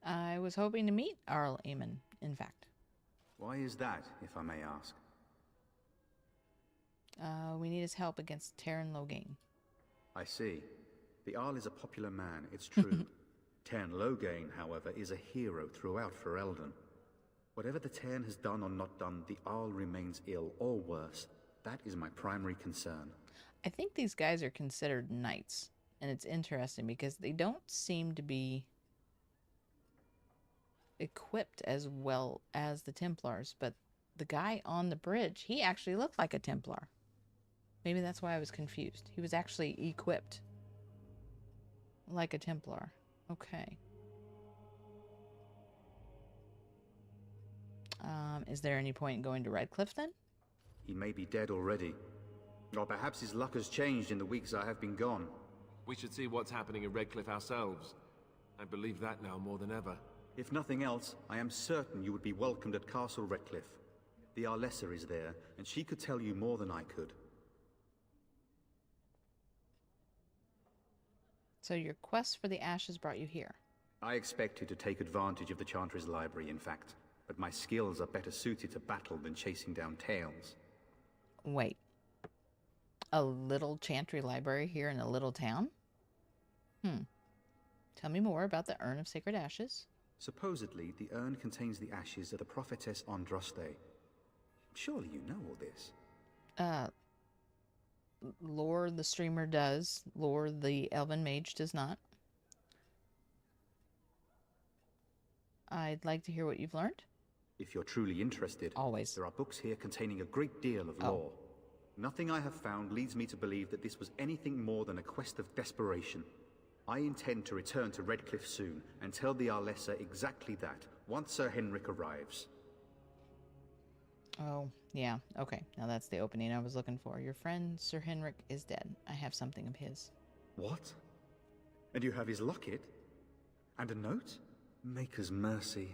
I was hoping to meet Arl Eamon, in fact. Why is that, if I may ask? We need his help against Tarn Logain. I see. The Arl is a popular man, it's true. Tarn Logain, however, is a hero throughout Ferelden. Whatever the Tarn has done or not done, the Arl remains ill, or worse. That is my primary concern. I think these guys are considered knights. And it's interesting because they don't seem to be equipped as well as the Templars. But the guy on the bridge, he actually looked like a Templar. Maybe that's why I was confused. He was actually equipped like a Templar. Okay. Is there any point in going to Redcliffe then? He may be dead already. Or perhaps his luck has changed in the weeks I have been gone. We should see what's happening in Redcliffe ourselves. I believe that now more than ever. If nothing else, I am certain you would be welcomed at Castle Redcliffe. The Arlessa is there, and she could tell you more than I could. So your quest for the ashes brought you here? I expected to take advantage of the Chantry's library, in fact. But my skills are better suited to battle than chasing down tales. Wait. A little Chantry library here in a little town? Tell me more about the Urn of Sacred Ashes. Supposedly, the urn contains the ashes of the prophetess Andraste. Surely you know all this. Lore the streamer does. Lore the elven mage does not. I'd like to hear what you've learned. If you're truly interested, always. There are books here containing a great deal of lore. Nothing I have found leads me to believe that this was anything more than a quest of desperation. I intend to return to Redcliffe soon and tell the Arlessa exactly that, once Sir Henrik arrives. Oh, yeah. Okay, now that's the opening I was looking for. Your friend, Sir Henrik, is dead. I have something of his. What? And you have his locket? And a note? Maker's mercy.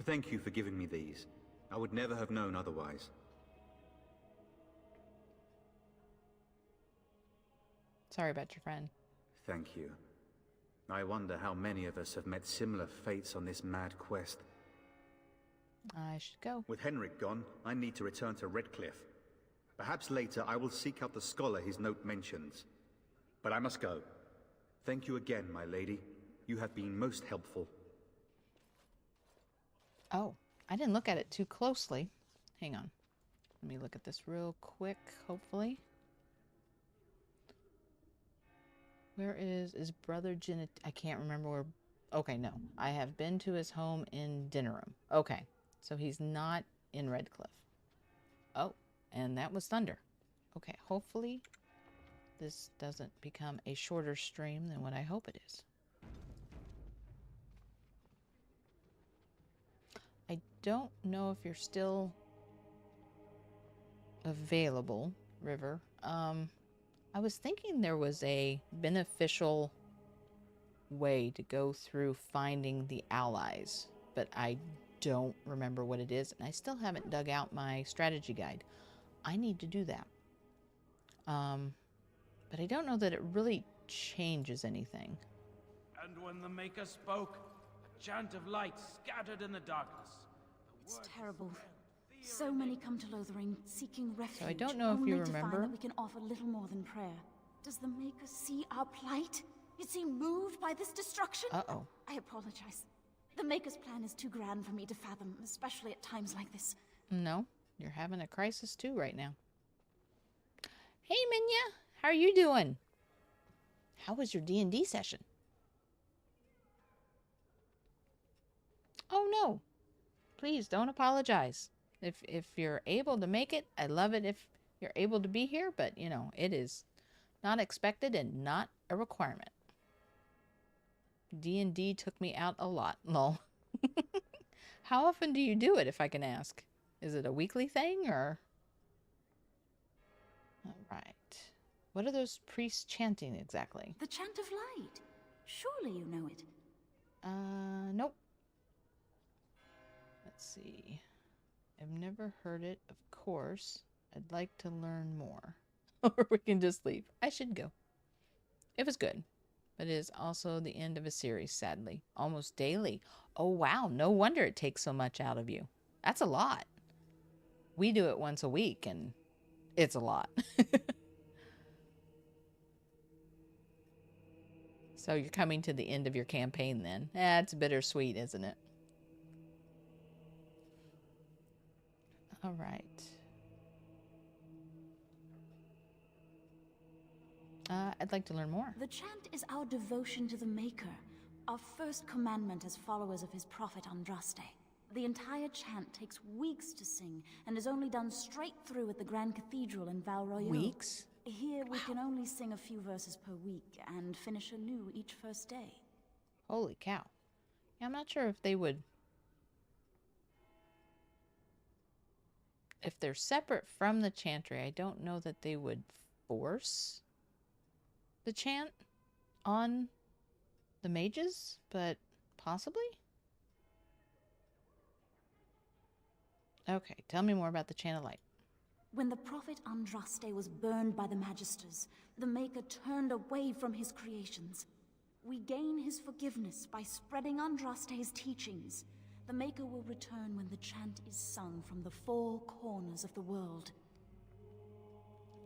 Thank you for giving me these. I would never have known otherwise. Sorry about your friend. Thank you. I wonder how many of us have met similar fates on this mad quest. I should go. With Henrik gone, I need to return to Redcliffe. Perhaps later I will seek out the scholar his note mentions. But I must go. Thank you again, my lady. You have been most helpful. Oh, I didn't look at it too closely. hang on. Let me look at this real quick, hopefully. Where is Brother Janet? I can't remember where. Okay, no. I have been to his home in Dinnerum. Okay, so he's not in Redcliffe. Oh, and that was Thunder. Okay, hopefully this doesn't become a shorter stream than what I hope it is. I don't know if you're still available, River. I was thinking there was a beneficial way to go through finding the allies, but I don't remember what it is, and I still haven't dug out my strategy guide. I need to do that. But I don't know that it really changes anything. And when the Maker spoke, a chant of light scattered in the darkness. It's terrible. So many come to Lothering seeking refuge. So I don't know if you remember. Only to find that we can offer little more than prayer. Does the Maker see our plight? Is he moved by this destruction? Uh-oh. I apologize. The Maker's plan is too grand for me to fathom, especially at times like this. No, you're having a crisis too right now. Hey, Minya, how are you doing? How was your D&D session? Oh no, please don't apologize. If you're able to make it, I love it if you're able to be here, but you know, it is not expected and not a requirement. D&D took me out a lot, lol. How often do you do it, if I can ask? Is it a weekly thing, or? All right. What are those priests chanting exactly? The chant of light. Surely you know it. Nope. Let's see. I've never heard it, of course. I'd like to learn more. Or we can just leave. I should go. It was good. But it is also the end of a series, sadly. Almost daily. Oh, wow. No wonder it takes so much out of you. That's a lot. We do it once a week, and it's a lot. So you're coming to the end of your campaign then. It's bittersweet, isn't it? All right. I'd like to learn more. The chant is our devotion to the Maker, our first commandment as followers of his prophet Andraste. The entire chant takes weeks to sing and is only done straight through at the Grand Cathedral in Val Royeaux. Weeks? Here we can only sing a few verses per week and finish anew each first day. Holy cow. Yeah, I'm not sure if they would... If they're separate from the chantry, I don't know that they would force the chant on the mages, but possibly? Okay, tell me more about the Chant of Light. When the prophet Andraste was burned by the Magisters, the Maker turned away from his creations. We gain his forgiveness by spreading Andraste's teachings. The Maker will return when the chant is sung from the four corners of the world.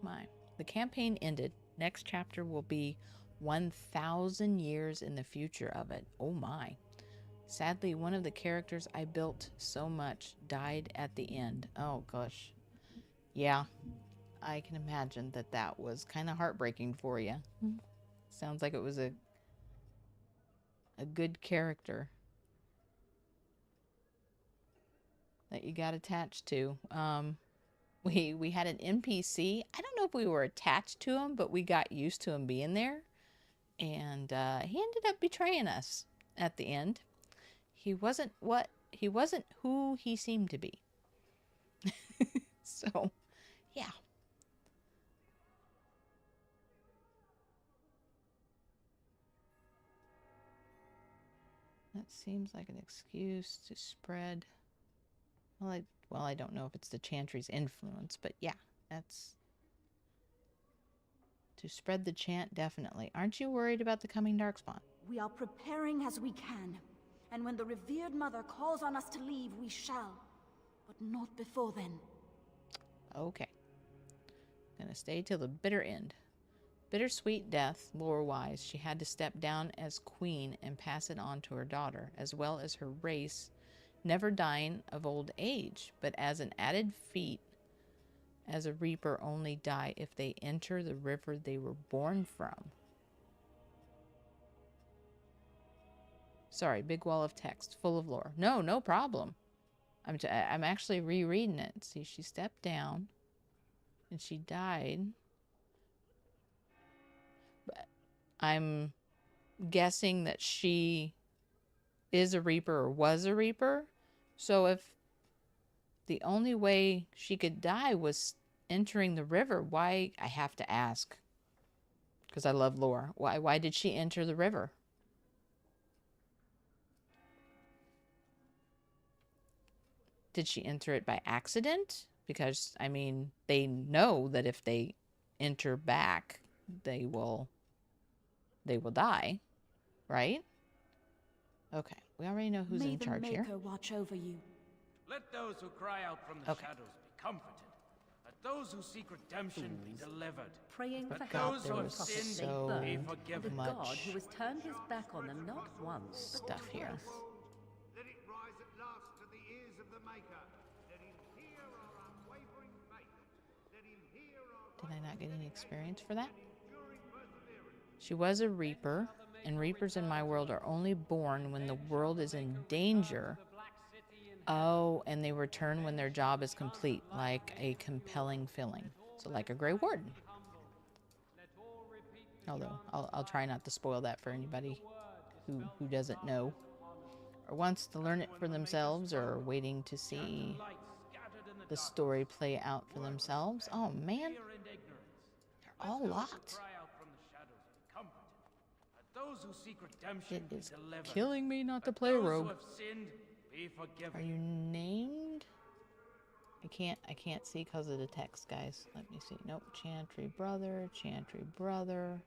My. The campaign ended. Next chapter will be 1,000 years in the future of it. Oh my. Sadly, one of the characters I built so much died at the end. Oh gosh. Yeah, I can imagine that that was kind of heartbreaking for you. Sounds like it was a good character that you got attached to. We had an NPC. I don't know if we were attached to him, but we got used to him being there. And he ended up betraying us at the end. He wasn't who he seemed to be. So, yeah. That seems like an excuse to spread. Well, I don't know if it's the Chantry's influence, but yeah, that's... To spread the chant, definitely. Aren't you worried about the coming Darkspawn? We are preparing as we can, and when the revered mother calls on us to leave, we shall. But not before then. Okay. Gonna stay till the bitter end. Bittersweet death, lore-wise. She had to step down as queen and pass it on to her daughter, as well as her race never dying of old age, but as an added feat, as a reaper only die if they enter the river they were born from. Sorry, big wall of text, full of lore. No, no problem. I'm actually rereading it. See, she stepped down, and she died. But I'm guessing that she is a reaper or was a reaper. So if the only way she could die was entering the river, why? I have to ask, because I love lore. Why did she enter the river? Did she enter it by accident? Because, I mean, they know that if they enter back, they will die, right? Okay, we already know who's in charge here. May the Maker watch over you. Let those who cry out from the Okay. shadows be comforted. Let those who seek redemption be delivered. Praying for Let help those from who the have prophet sinned they so be burned, forgiven. the God who has turned his back on them not once, but Stuff here. twice. Let it rise at last to the ears of the Maker. Let him hear our unwavering faith. Let him hear our Did I not get any experience for that? She was a reaper, and reapers in my world are only born when the world is in danger. Oh, and they return when their job is complete, like a compelling filling. So like a Grey Warden. Although, I'll try not to spoil that for anybody who doesn't know, or wants to learn it for themselves, or waiting to see the story play out for themselves. Oh man, they're all locked. Those who seek redemption It is be delivered. killing me not to play Those rogue. who have sinned be forgiven. Are you named? I can't see because of the text, guys. Let me see. Nope. Chantry brother. Chantry brother.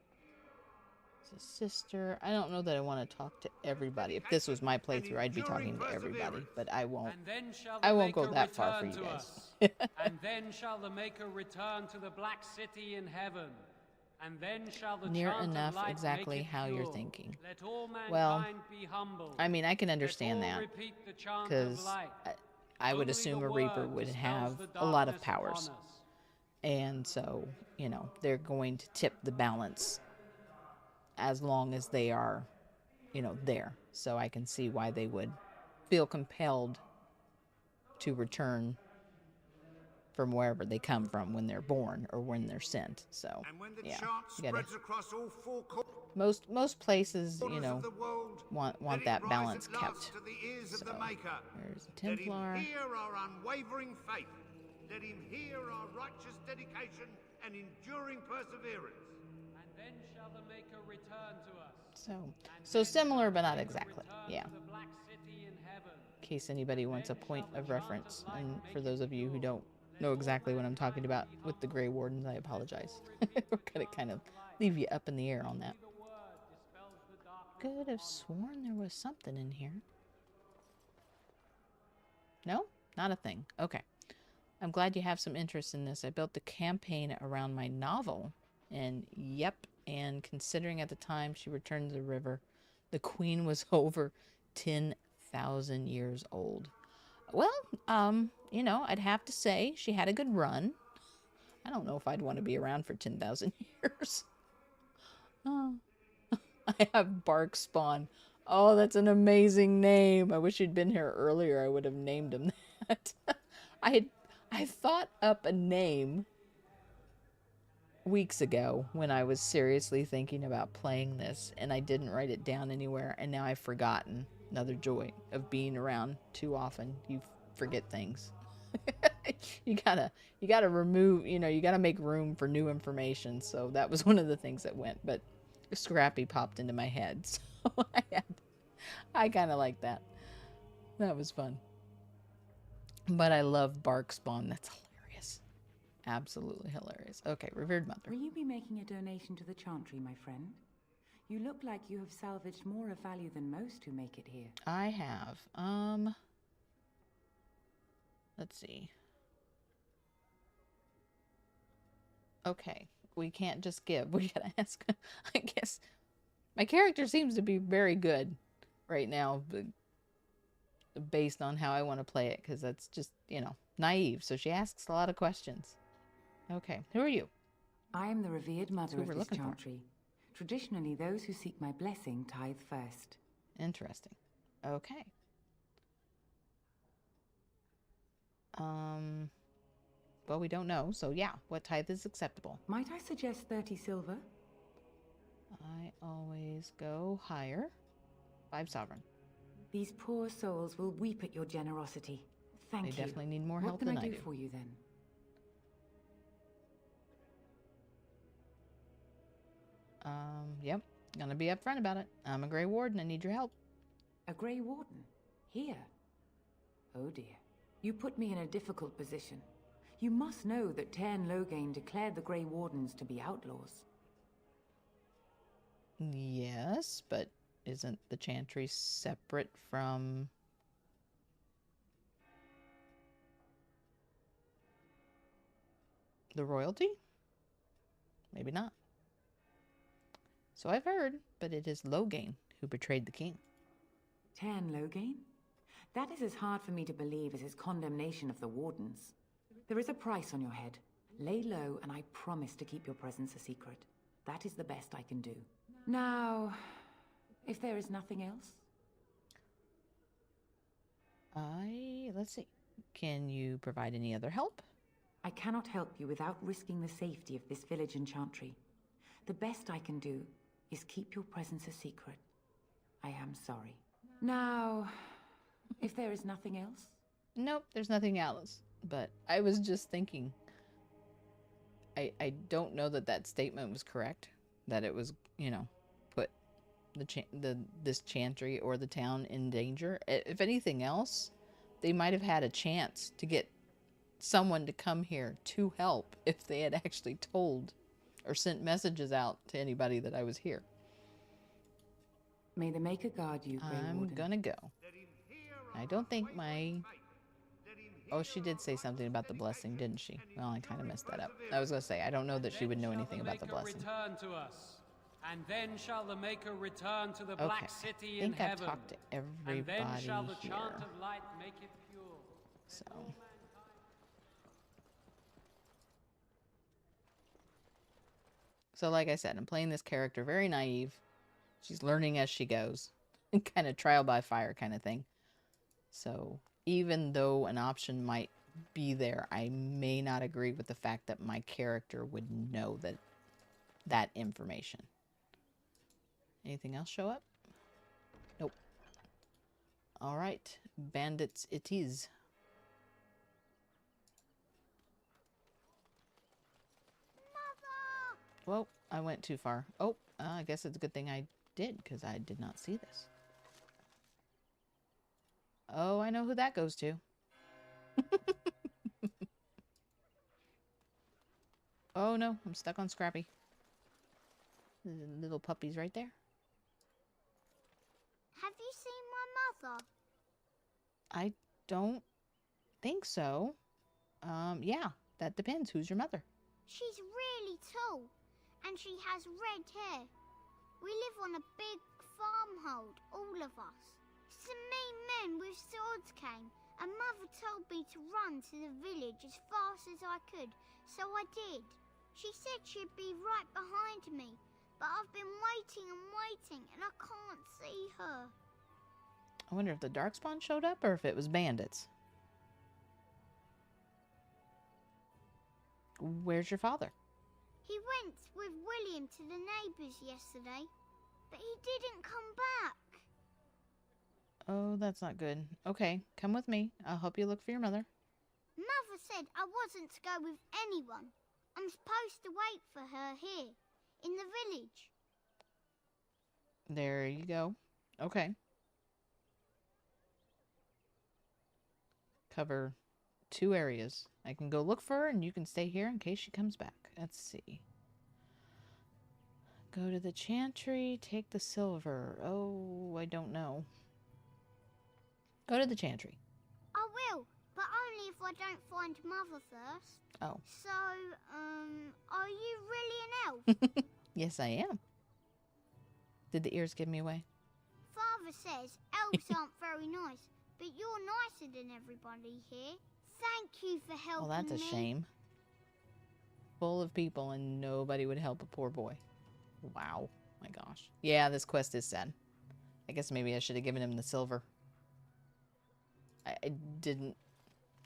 It's a sister. I don't know that I want to talk to everybody. If this was my playthrough, I'd be talking to everybody, but I won't. And then shall the I won't go Maker that far for return you to guys. us. And then shall the Maker return to the Black City in heaven. And then shall the Near chant of enough light exactly make it how you're pure. thinking. Let all Well, mankind be humble. I mean, I can understand Let all that, repeat the chant of because light. I would Only assume the a Reaper word would dispels have the a lot of darkness upon powers. us. And so, you know, they're going to tip the balance as long as they are, you know, there. So I can see why they would feel compelled to return from wherever they come from when they're born or when they're sent. So, And when the yeah, chant you gotta, spreads across all four most places, you corners know, of the world, want let it that rise balance at last kept. to the ears of So, the Maker. there's a Let Templar. him hear our unwavering faith. Let him hear our righteous dedication and enduring perseverance. And then shall the Maker return to us. So similar, but not exactly. Yeah. To the Black City in heaven. In case anybody wants a point of reference, and for those of you who don't know exactly what I'm talking about with the Grey Wardens, I apologize. We're gonna kind of leave you up in the air on that. Could have sworn there was something in here. No? Not a thing. Okay. I'm glad you have some interest in this. I built the campaign around my novel, and yep, and considering at the time she returned to the river, the queen was over 10,000 years old. Well, you know, I'd have to say she had a good run. I don't know if I'd want to be around for 10,000 years. Oh. I have Bark Spawn. Oh, that's an amazing name. I wish you'd been here earlier. I would have named him that. I thought up a name weeks ago when I was seriously thinking about playing this, and I didn't write it down anywhere, and now I've forgotten. Another joy of being around too often. You forget things. you gotta remove, you know, you gotta make room for new information. So that was one of the things that went, but Scrappy popped into my head. So I kind of like that. That was fun. But I love Bark Spawn. That's hilarious. Absolutely hilarious. Okay, Revered Mother. Will you be making a donation to the Chantry, my friend? You look like you have salvaged more of value than most who make it here. I have. Let's see. Okay, we can't just give. We gotta ask. I guess my character seems to be very good right now, but based on how I want to play it, because that's just, you know, naive. So she asks a lot of questions. Okay, who are you? I am the revered mother who of we're this looking for. chantry. Traditionally, those who seek my blessing tithe first. Interesting. Okay. Well, we don't know, so yeah, what tithe is acceptable? Might I suggest 30 silver? I always go higher. 5 sovereign. These poor souls will weep at your generosity. Thank you. They definitely need more What help can than I I do do. for you then? Yep. Gonna be upfront about it. I'm a Grey Warden. I need your help. A Grey Warden? Here? Oh dear. You put me in a difficult position. You must know that Tairn Loghain declared the Grey Wardens to be outlaws. Yes, but isn't the Chantry separate from... the royalty? Maybe not. So I've heard, but it is Loghain who betrayed the king. Tairn Loghain? That is as hard for me to believe as his condemnation of the Wardens. There is a price on your head. Lay low, and I promise to keep your presence a secret. That is the best I can do. Now, if there is nothing else? Let's see. Can you provide any other help? I cannot help you without risking the safety of this village and chantry. The best I can do is keep your presence a secret. I am sorry. Now, if there is nothing else? Nope, there's nothing else. But I was just thinking, I don't know that that statement was correct. That it was, you know, put this chantry or the town in danger. If anything else, they might have had a chance to get someone to come here to help if they had actually told or sent messages out to anybody that I was here. May the Maker guard you, Grey I'm Warden. gonna go. I don't think my... Oh, she did say something about the blessing, didn't she? Well, I kind of messed that up. I was gonna say, I don't know that she would know anything about the blessing. Return to us, and then shall the Maker return to the Okay, Black City I in think I've heaven. talked to And everybody then shall the here. chant of light make it pure. So like I said, I'm playing this character very naive. She's learning as she goes. Kind of trial by fire kind of thing. So even though an option might be there, I may not agree with the fact that my character would know that information. Anything else show up? Nope. All right, bandits it is. Well, I went too far. Oh, I guess it's a good thing I did, because I did not see this. Oh, I know who that goes to. Oh no, I'm stuck on Scrappy. The little puppies right there. Have you seen my mother? I don't think so. Yeah, that depends. Who's your mother? She's really tall, and she has red hair. We live on a big farmhold, all of us. Some mean men with swords came, and Mother told me to run to the village as fast as I could, so I did. She said she'd be right behind me, but I've been waiting and waiting, and I can't see her. I wonder if the Darkspawn showed up or if it was bandits. Where's your father? He went with William to the neighbours yesterday, but he didn't come back. Oh, that's not good. Okay, come with me. I'll help you look for your mother. Mother said I wasn't to go with anyone. I'm supposed to wait for her here, in the village. There you go. Okay. Cover 2 areas. I can go look for her, and you can stay here in case she comes back. Let's see. Go to the chantry, take the silver. Oh, I don't know. Go to the chantry. I will, but only if I don't find Mother first. Oh. So, are you really an elf? Yes, I am. Did the ears give me away? Father says elves aren't very nice but you're nicer than everybody here. Thank you for helping me. Well, that's a shame. Full of people and nobody would help a poor boy. Wow. My gosh. Yeah, this quest is sad. I guess maybe I should have given him the silver. I didn't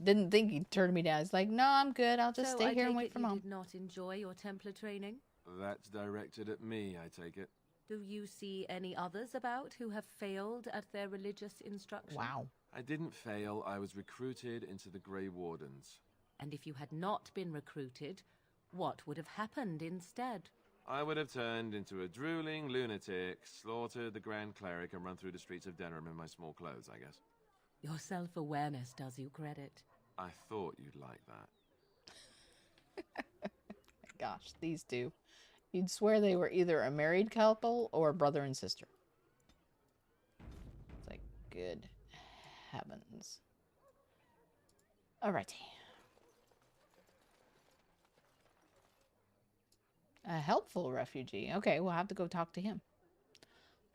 think he'd turn me down. He's like, no, I'm good. I'll just stay here and wait for Mom. You did not enjoy your Templar training? That's directed at me, I take it. Do you see any others about who have failed at their religious instruction? Wow. I didn't fail. I was recruited into the Grey Wardens. And if you had not been recruited, what would have happened instead? I would have turned into a drooling lunatic, slaughtered the Grand Cleric, and run through the streets of Denerim in my small clothes, I guess. Your self-awareness does you credit. I thought you'd like that. Gosh, these two. You'd swear they were either a married couple or brother and sister. It's like, good heavens. Alrighty. A helpful refugee. Okay, we'll have to go talk to him.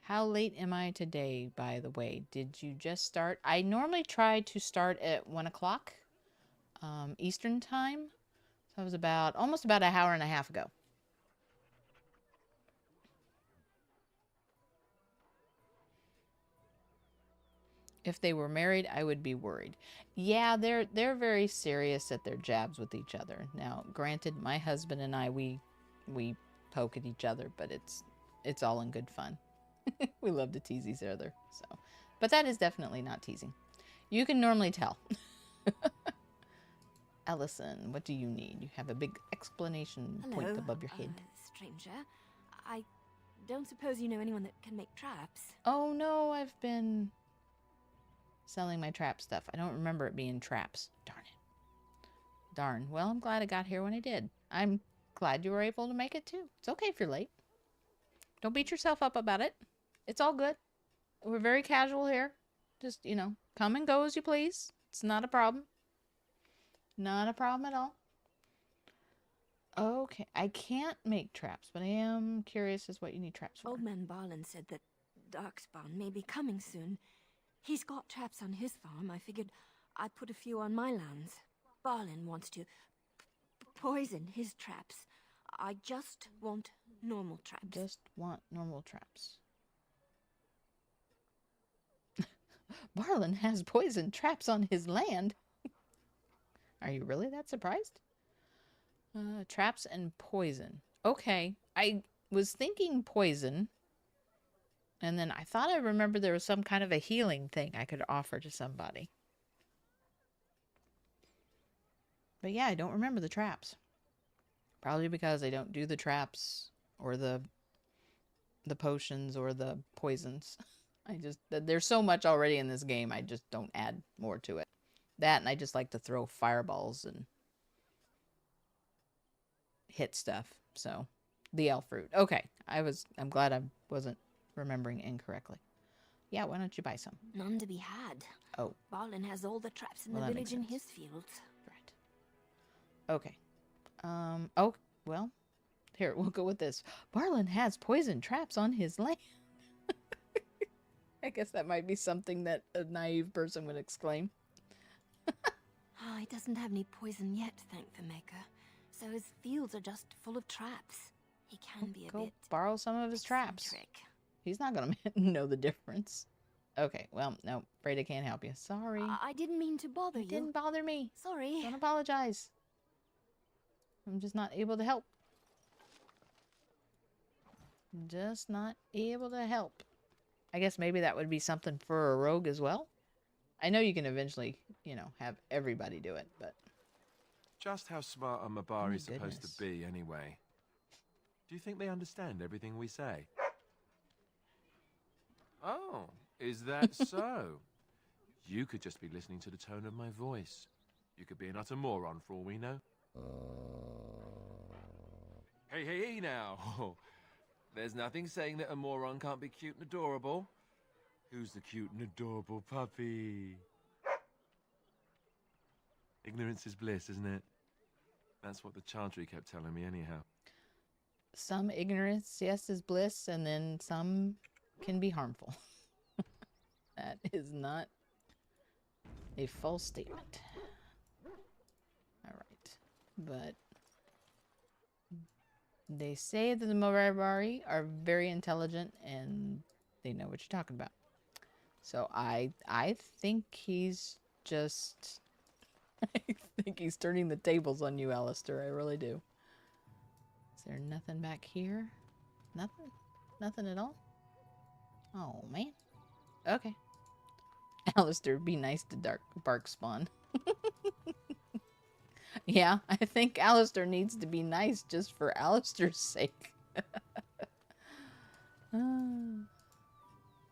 How late am I today, by the way? Did you just start? I normally try to start at 1 o'clock Eastern time. So it was almost about an hour and a half ago. If they were married, I would be worried. Yeah, they're very serious at their jabs with each other. Now, granted, my husband and I, we poke at each other, but it's all in good fun. We love to tease each other. So, but that is definitely not teasing. You can normally tell. Allison, what do you need? You have a big explanation point above your head. Stranger. I don't suppose you know anyone that can make traps. Oh no, I've been selling my trap stuff. I don't remember it being traps. Darn it. Darn. Well, I'm glad I got here when I did. I'm glad you were able to make it too. It's okay if you're late. Don't beat yourself up about it. It's all good. We're very casual here. Just, come and go as you please. It's not a problem. Not a problem at all. Okay, I can't make traps, but I am curious as what you need traps for. Old Man Barlin said that Darkspawn may be coming soon. He's got traps on his farm. I figured I'd put a few on my lands. Barlin wants to poison his traps. I just want normal traps. Just want normal traps. Barlin has poison traps on his land. Are you really that surprised? Traps and poison. Okay, I was thinking poison. And then I thought I remembered there was some kind of a healing thing I could offer to somebody. But yeah, I don't remember the traps. Probably because I don't do the traps or the potions or the poisons. There's so much already in this game, I just don't add more to it. That, and I just like to throw fireballs and hit stuff. So, the elf fruit. Okay, I'm glad I wasn't remembering incorrectly. Yeah, why don't you buy some? None to be had. Oh. Barlin has all the traps in the village in his fields. Right. Okay. Oh, well, here, we'll go with this. Barlin has poison traps on his land. I guess that might be something that a naive person would exclaim. He doesn't have any poison yet, thank the Maker. So his fields are just full of traps. He can be a bit borrow some of his traps. He's not going to know the difference. Okay, well, no, afraid I can't help you. Sorry. I didn't mean to bother you. Didn't bother me. Sorry. Don't apologize. I'm just not able to help. Just not able to help. I guess maybe that would be something for a rogue as well. I know you can eventually, have everybody do it, but... Just how smart are Mabari supposed to be, anyway? Do you think they understand everything we say? Oh, is that so? You could just be listening to the tone of my voice. You could be an utter moron for all we know. Hey now. There's nothing saying that a moron can't be cute and adorable. Who's the cute and adorable puppy? Ignorance is bliss, isn't it? That's what the Chantry kept telling me anyhow. Some ignorance, yes, is bliss, and then some can be harmful. That is not a false statement. Alright. But they say that the Moravari are very intelligent and they know what you're talking about. So I think he's just... I think he's turning the tables on you, Alistair. I really do. Is there nothing back here? Nothing? Nothing at all? Oh, man. Okay. Alistair, be nice to Barkspawn. Yeah, I think Alistair needs to be nice just for Alistair's sake. A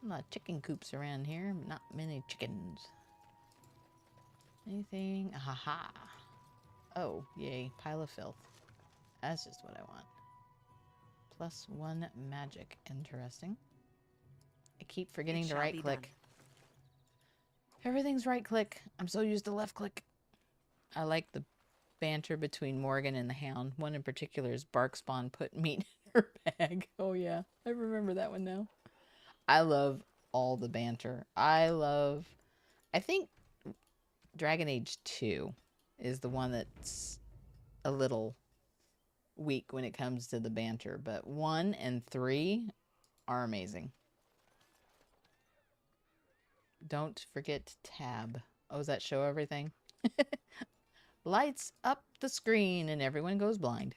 lot of chicken coops around here. Not many chickens. Anything? Haha. Oh, yay. Pile of filth. That's just what I want. +1 magic. Interesting. I keep forgetting to right click. Everything's right click. I'm so used to left click. I like the banter between Morgan and the Hound. One in particular is Barkspawn put meat in her bag. Oh yeah, I remember that one now. I love all the banter. I think Dragon Age 2 is the one that's a little weak when it comes to the banter, but 1 and 3 are amazing. Don't forget tab. Oh, does that show everything? Lights up the screen and everyone goes blind.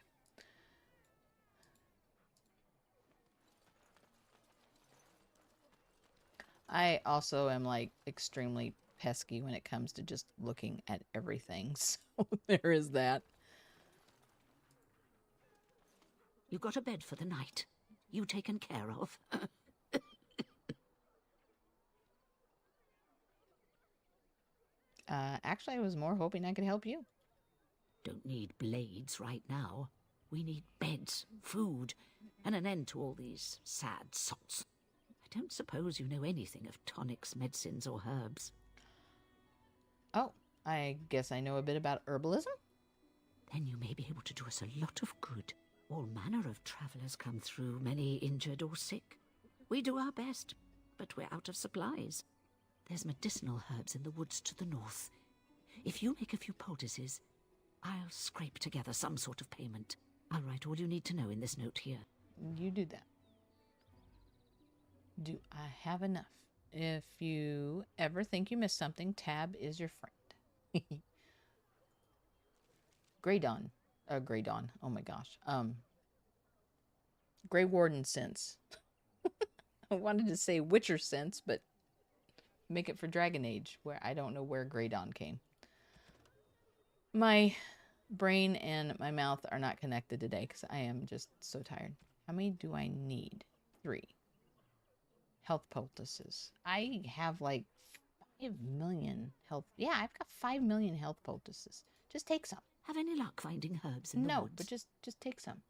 I also am like extremely pesky when it comes to just looking at everything. So there is that. You got a bed for the night. You taken care of. Actually, I was more hoping I could help you. Don't need blades right now. We need beds, food, and an end to all these sad sots. I don't suppose you know anything of tonics, medicines, or herbs. Oh, I guess I know a bit about herbalism. Then you may be able to do us a lot of good. All manner of travellers come through, many injured or sick. We do our best, but we're out of supplies. There's medicinal herbs in the woods to the north. If you make a few poultices, I'll scrape together some sort of payment. I'll write all you need to know in this note here. You do that. Do I have enough? If you ever think you missed something, Tab is your friend. Grey Dawn. Oh my gosh. Grey Warden sense. I wanted to say Witcher sense, but make it for Dragon Age, where I don't know where Grey Dawn came. My brain and my mouth are not connected today because I am just so tired. How many do I need? 3. Health poultices. I have like 5 million health. Yeah, I've got 5 million health poultices. Just take some. Have any luck finding herbs in the woods? No, but just take some.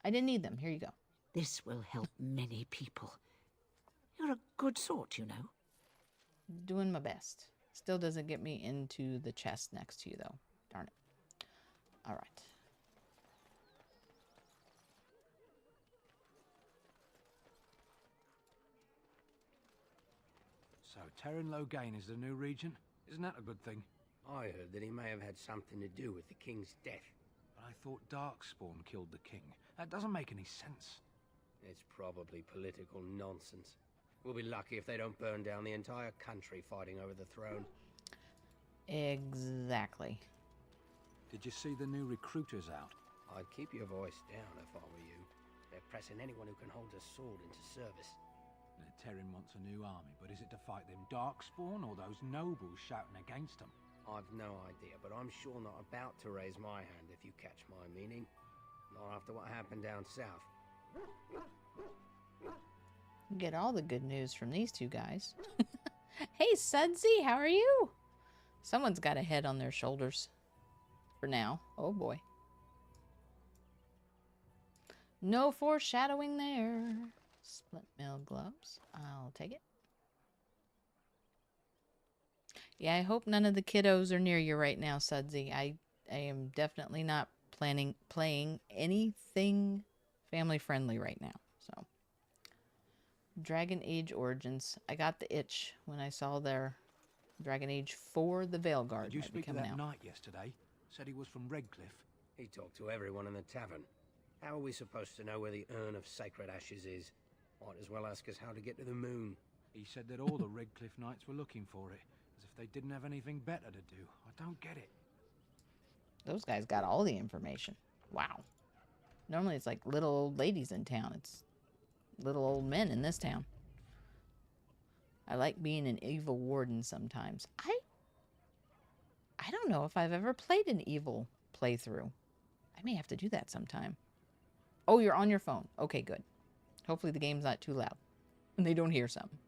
I didn't need them. Here you go. This will help many people. You're a good sort, you know. Doing my best. Still doesn't get me into the chest next to you, though. Darn it. All right. So, Terran Logain is the new regent? Isn't that a good thing? I heard that he may have had something to do with the king's death. But I thought Darkspawn killed the king. That doesn't make any sense. It's probably political nonsense. We'll be lucky if they don't burn down the entire country fighting over the throne. Exactly. Did you see the new recruiters out? I'd keep your voice down if I were you. They're pressing anyone who can hold a sword into service. The Terran wants a new army, but is it to fight them Darkspawn or those nobles shouting against them? I've no idea, but I'm sure not about to raise my hand if you catch my meaning. Not after what happened down south. Get all the good news from these two guys. Hey, Sudsy, how are you? Someone's got a head on their shoulders. For now. Oh, boy. No foreshadowing there. Split mill gloves. I'll take it. Yeah, I hope none of the kiddos are near you right now, Sudsy. I am definitely not playing anything family friendly right now. So, Dragon Age Origins. I got the itch when I saw their Dragon Age 4, the Veilguard Did you might be speak to coming that out. knight yesterday? Said he was from Redcliffe. He talked to everyone in the tavern. How are we supposed to know where the Urn of Sacred Ashes is? Might as well ask us how to get to the moon. He said that all the Redcliffe knights were looking for it, as if they didn't have anything better to do. I don't get it. Those guys got all the information. Wow. Normally it's like little old ladies in town. It's little old men in this town. I like being an evil warden sometimes. I don't know if I've ever played an evil playthrough. I may have to do that sometime. Oh, you're on your phone. Okay, good. Hopefully the game's not too loud and they don't hear something.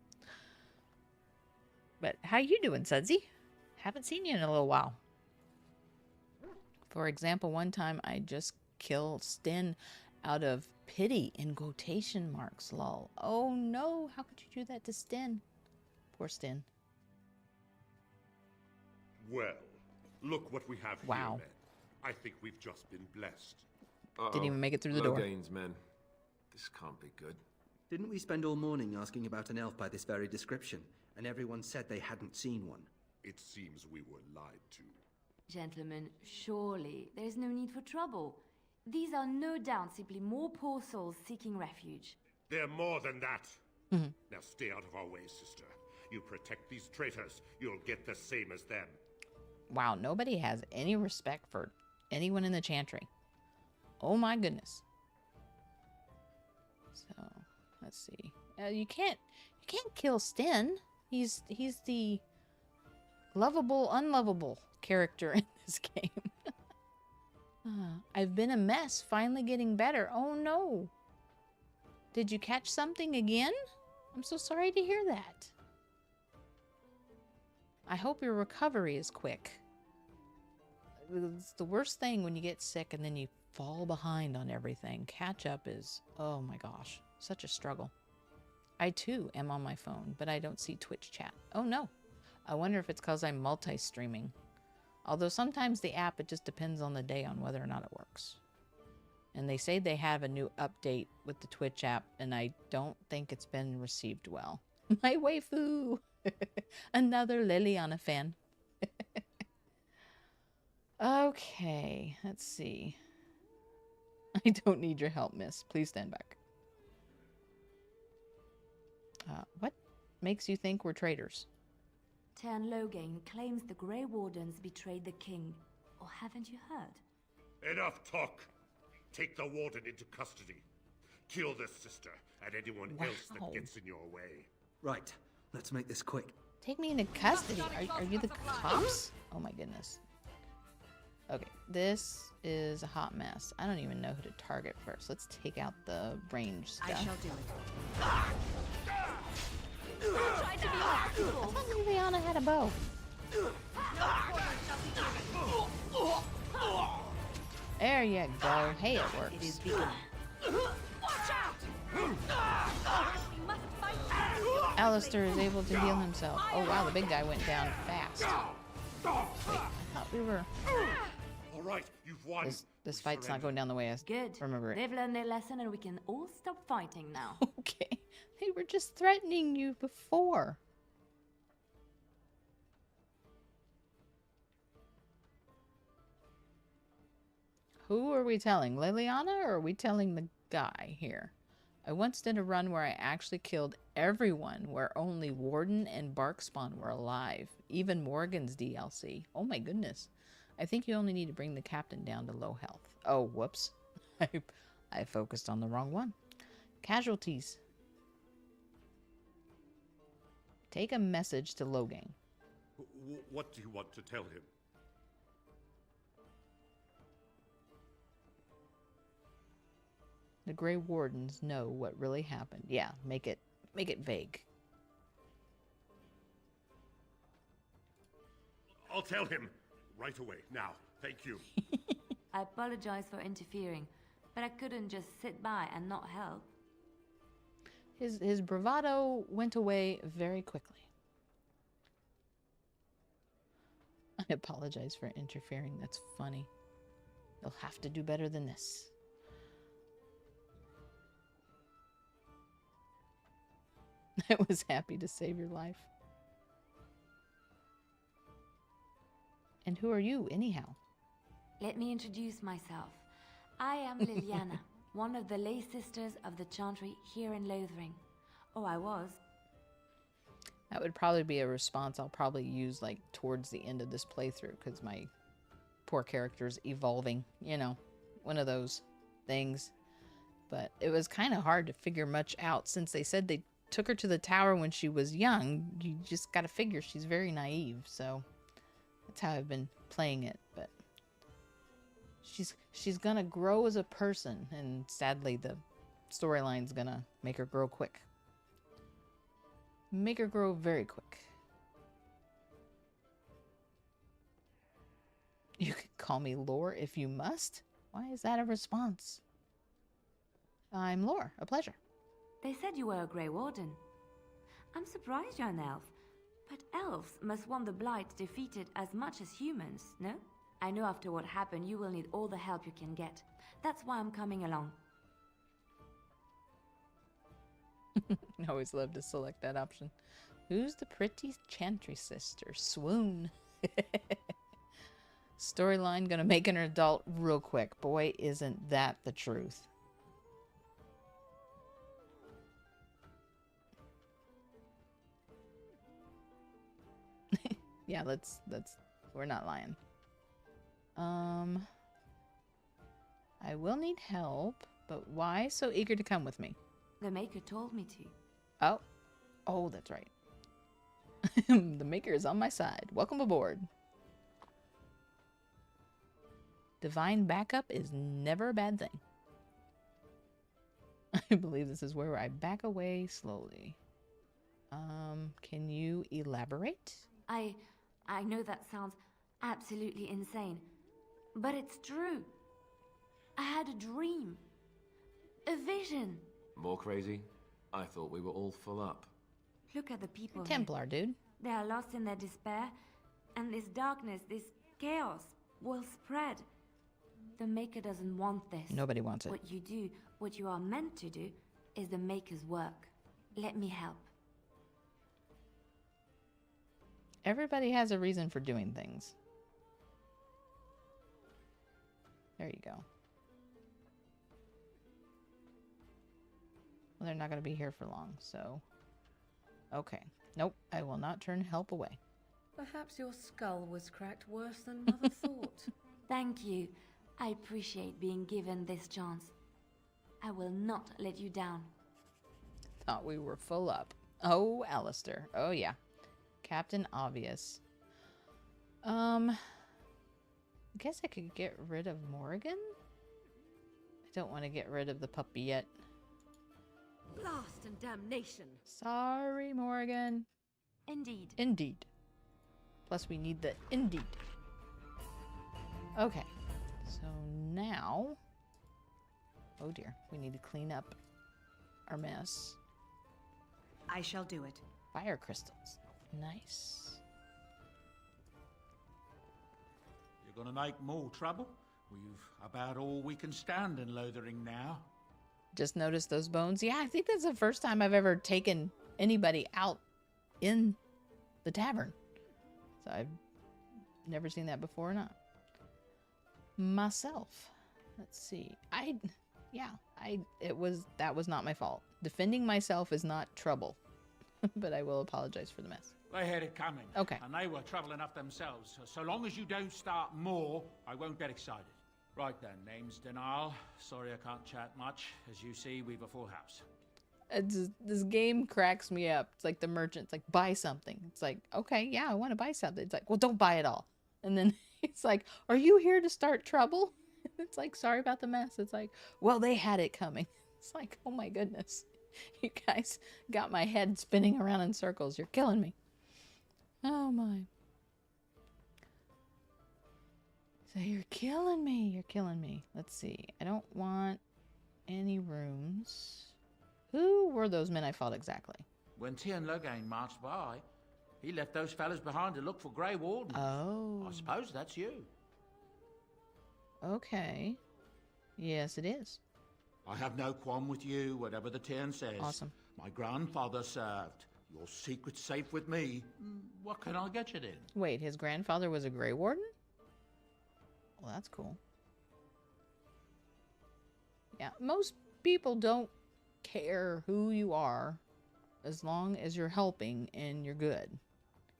But how you doing, Sudsy? Haven't seen you in a little while. For example, one time I just killed Sten out of pity in quotation marks, lol. Oh no, how could you do that to Sten? Poor Sten. Well, look what we have Wow. here, men. I think we've just been blessed. Didn't even make it through the door. Gaines, men. This can't be good. Didn't we spend all morning asking about an elf by this very description, and everyone said they hadn't seen one? It seems we were lied to. Gentlemen, surely there is no need for trouble. These are no doubt simply more poor souls seeking refuge. They're more than that. Mm-hmm. Now stay out of our way, sister. You protect these traitors, you'll get the same as them. Wow, nobody has any respect for anyone in the Chantry. Oh my goodness. So, let's see. You can't kill Sten. He's the lovable, unlovable character in this game. I've been a mess, finally getting better. Oh no. Did you catch something again? I'm so sorry to hear that. I hope your recovery is quick. It's the worst thing when you get sick and then you fall behind on everything. Catch up is, oh my gosh, such a struggle. I too am on my phone, but I don't see Twitch chat. Oh no. I wonder if it's because I'm multi-streaming. Although sometimes the app, it just depends on the day on whether or not it works. And they say they have a new update with the Twitch app, and I don't think it's been received well. My waifu! Another Liliana fan. Okay, let's see. I don't need your help, miss. Please stand back. What makes you think we're traitors? Tern Loghain claims the Grey Wardens betrayed the king. Or haven't you heard? Enough talk! Take the warden into custody. Kill this sister and anyone else that gets in your way. Right, let's make this quick. Take me into custody. Are you the cops? Oh my goodness. Okay, this is a hot mess. I don't even know who to target first. Let's take out the range stuff. I shall do it. Try to be I thought Liliana had a bow. There you go. Hey, it works. It is begun. Watch out! Alistair is able to heal himself. Oh wow, the big guy went down fast. Wait, I thought we were... All right, you've won. This fight's not going down the way I remember it. They've learned their lesson and we can all stop fighting now. Okay. They were just threatening you before. Who are we telling? Liliana, or are we telling the guy here? I once did a run where I actually killed everyone, where only Warden and Barkspawn were alive. Even Morgan's DLC. Oh my goodness. I think you only need to bring the captain down to low health. Oh, whoops. I focused on the wrong one. Casualties. Take a message to Loghain. What do you want to tell him? The Grey Wardens know what really happened. Yeah, make it vague. I'll tell him right away. Now, thank you. I apologize for interfering, but I couldn't just sit by and not help. His bravado went away very quickly. I apologize for interfering. That's funny. You'll have to do better than this. I was happy to save your life. And who are you, anyhow? Let me introduce myself. I am Liliana, one of the lay sisters of the Chantry here in Lothering. Oh, I was. That would probably be a response I'll probably use, like, towards the end of this playthrough, because my poor character's evolving, you know, one of those things. But it was kind of hard to figure much out, since they said they took her to the tower when she was young. You just gotta figure she's very naive, so that's how I've been playing it. But she's gonna grow as a person, and sadly the storyline's gonna make her grow quick. Make her grow very quick. You can call me Lore if you must. Why is that a response? I'm Lore. A pleasure. They said you were a Grey Warden. I'm surprised you're an elf. But elves must want the Blight defeated as much as humans, no? I know after what happened you will need all the help you can get. That's why I'm coming along. I always love to select that option. Who's the pretty Chantry sister? Swoon. Storyline gonna make an adult real quick. Boy, isn't that the truth. Yeah, we're not lying. I will need help, but why so eager to come with me? The Maker told me to. Oh, that's right. The Maker is on my side. Welcome aboard. Divine backup is never a bad thing. I believe this is where I back away slowly. Can you elaborate? I know that sounds absolutely insane, but it's true. I had a dream. A vision. More crazy? I thought we were all full up. Look at the people here. Templar, dude. They are lost in their despair, and this darkness, this chaos, will spread. The Maker doesn't want this. Nobody wants it. What you do, what you are meant to do, is the Maker's work. Let me help. Everybody has a reason for doing things. There you go. Well, they're not going to be here for long, so... Okay. Nope, I will not turn help away. Perhaps your skull was cracked worse than Mother thought. Thank you. I appreciate being given this chance. I will not let you down. Thought we were full up. Oh, Alistair. Oh, yeah. Captain Obvious. I guess I could get rid of Morgan? I don't want to get rid of the puppy yet. Blast and damnation. Sorry, Morgan. Indeed. Indeed. Plus we need the indeed. Okay. So now... Oh dear. We need to clean up our mess. I shall do it. Fire crystals. Nice. You're gonna make more trouble? We've about all we can stand in Lothering now. Just noticed those bones. Yeah, I think that's the first time I've ever taken anybody out in the tavern. So I've never seen that before or not. Myself. Let's see. That was not my fault. Defending myself is not trouble. But I will apologize for the mess. They had it coming. Okay. And they were trouble enough themselves. So long as you don't start more, I won't get excited. Right then, name's Denial. Sorry I can't chat much. As you see, we've a full house. This game cracks me up. It's like the merchant. It's like, buy something. It's like, okay, yeah, I want to buy something. It's like, well, don't buy it all. And then it's like, are you here to start trouble? It's like, sorry about the mess. It's like, well, they had it coming. It's like, oh my goodness. You guys got my head spinning around in circles. You're killing me. Oh my. So you're killing me. You're killing me. Let's see. I don't want any rooms. Who were those men I fought exactly? When Tien Logain marched by, he left those fellas behind to look for Grey Wardens. Oh. I suppose that's you. Okay. Yes, it is. I have no qualm with you, whatever the Tien says. Awesome. My grandfather served. Your secret's safe with me. What can I get you then? Wait, his grandfather was a Grey Warden? Well, that's cool. Yeah, most people don't care who you are as long as you're helping and you're good.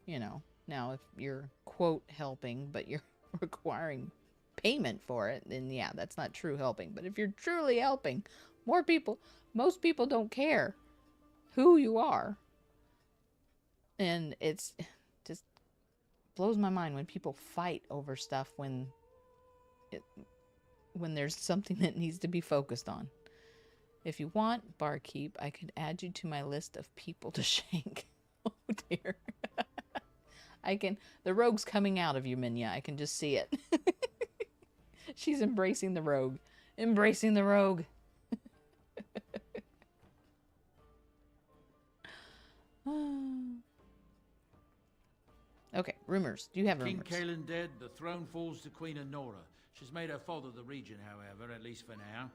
You know, now if you're, quote, helping, but you're requiring payment for it, then yeah, that's not true helping. But if you're truly helping, most people don't care who you are. And it's just blows my mind when people fight over stuff when there's something that needs to be focused on. If you want, barkeep, I could add you to my list of people to shank. Oh dear. The rogue's coming out of you, Minya. I can just see it. She's embracing the rogue. Embracing the rogue. Okay, rumors. Do you have rumors? King Kaelin dead, the throne falls to Queen Anora. She's made her father the regent, however, at least for now.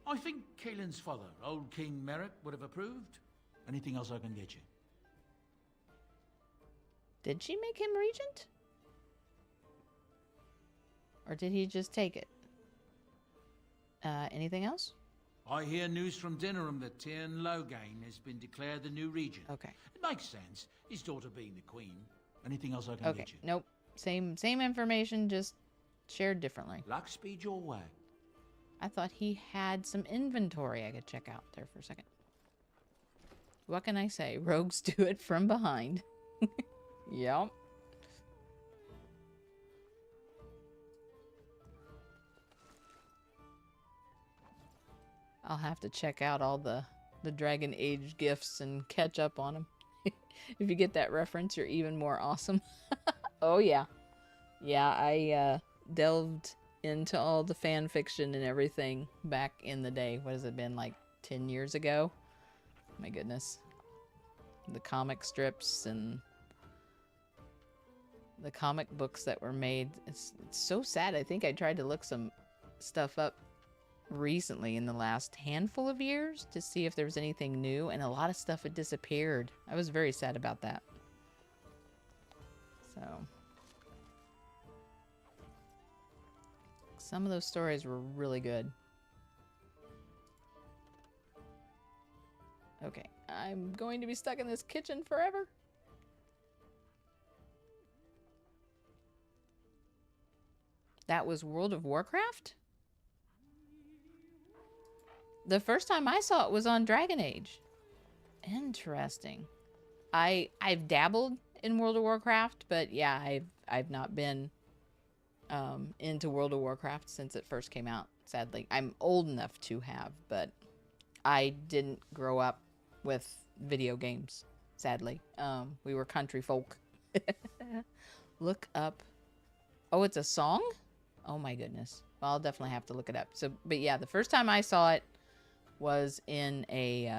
I think Kaelin's father, old King Merrick, would have approved. Anything else I can get you? Did she make him regent? Or did he just take it? Anything else? I hear news from Dinnerham that Tyrn Logain has been declared the new regent. Okay. It makes sense, his daughter being the queen. Anything else I can get you? Nope. Same information, just shared differently. Luck speed your way. I thought he had some inventory I could check out there for a second. What can I say? Rogues do it from behind. Yep. I'll have to check out all the Dragon Age gifts and catch up on them. If you get that reference, you're even more awesome. Oh, yeah. Yeah, I delved into all the fan fiction and everything back in the day. What has it been, like 10 years ago? My goodness. The comic strips and the comic books that were made. It's so sad. I think I tried to look some stuff up recently in the last handful of years to see if there was anything new, and a lot of stuff had disappeared. I was very sad about that. So some of those stories were really good. Okay, I'm going to be stuck in this kitchen forever. That was World of Warcraft? The first time I saw it was on Dragon Age. Interesting. I've dabbled in World of Warcraft, but yeah, I've not been into World of Warcraft since it first came out, sadly. I'm old enough to have, but I didn't grow up with video games, sadly. We were country folk. Look up. Oh, it's a song? Oh my goodness. Well, I'll definitely have to look it up. So, but yeah, the first time I saw it was in a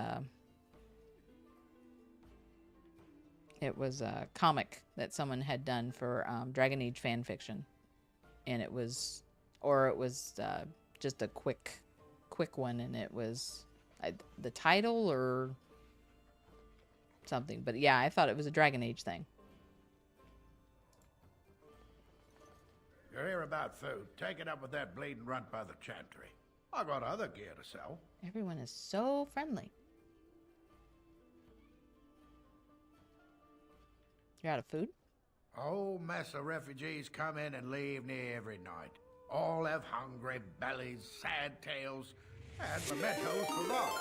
it was a comic that someone had done for Dragon Age fan fiction, and it was just a quick one, and it was the title or something. But yeah, I thought it was a Dragon Age thing. You're here about food. Take it up with that bleeding runt by the chantry. I got other gear to sell. Everyone is so friendly. You're out of food? A whole mess of refugees come in and leave near every night. All have hungry bellies, sad tales, and mementos for Rada.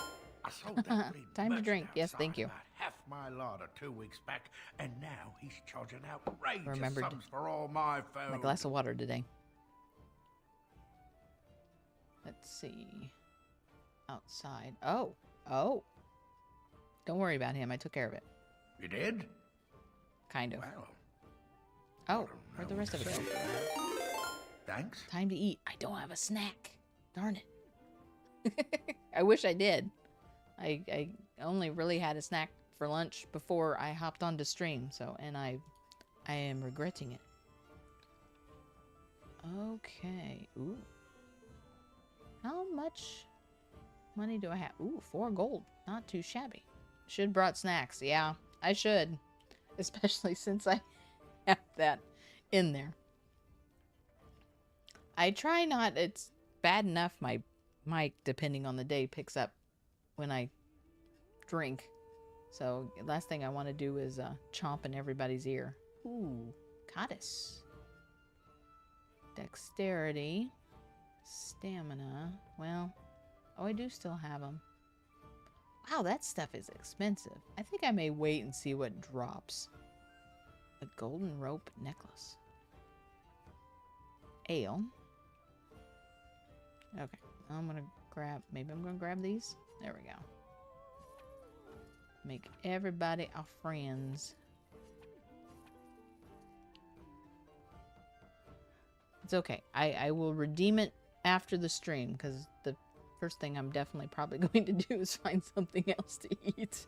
I sold that bleeding Time to drink. Yes, thank you. about half my larder 2 weeks back, and now he's charging outrageous sums for all my food. My glass of water today. Let's see. Outside. Oh. Don't worry about him. I took care of it. You did? Kind of. Well. Oh, where'd the rest of it go? Thanks. Time to eat. I don't have a snack. Darn it. I wish I did. I only really had a snack for lunch before I hopped on to stream, so, and I am regretting it. Okay. Ooh. How much money do I have? Ooh, 4 gold. Not too shabby. Should brought snacks. Yeah. I should. Especially since I have that in there. I try not... It's bad enough my mic, depending on the day, picks up when I drink. So, last thing I want to do is chomp in everybody's ear. Ooh, goddess. Dexterity. Stamina. Well, oh, I do still have them. Wow, that stuff is expensive. I think I may wait and see what drops. A golden rope necklace. Ale. Okay, I'm gonna grab, maybe I'm gonna grab these. There we go. Make everybody our friends. It's okay. I will redeem it after the stream, because the first thing I'm definitely probably going to do is find something else to eat.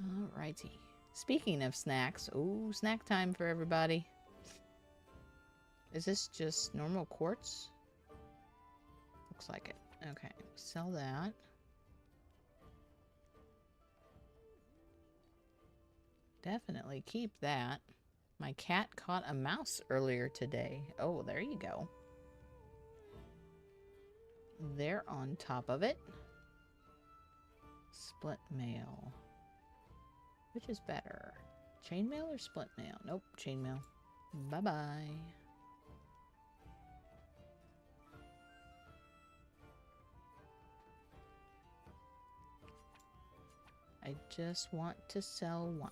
Alrighty. Speaking of snacks, ooh, snack time for everybody. Is this just normal quartz? Looks like it. Okay, sell that. Definitely keep that. My cat caught a mouse earlier today. Oh, there you go. They're on top of it. Split mail. Which is better? Chainmail or split mail? Nope, chainmail. Bye-bye. I just want to sell one.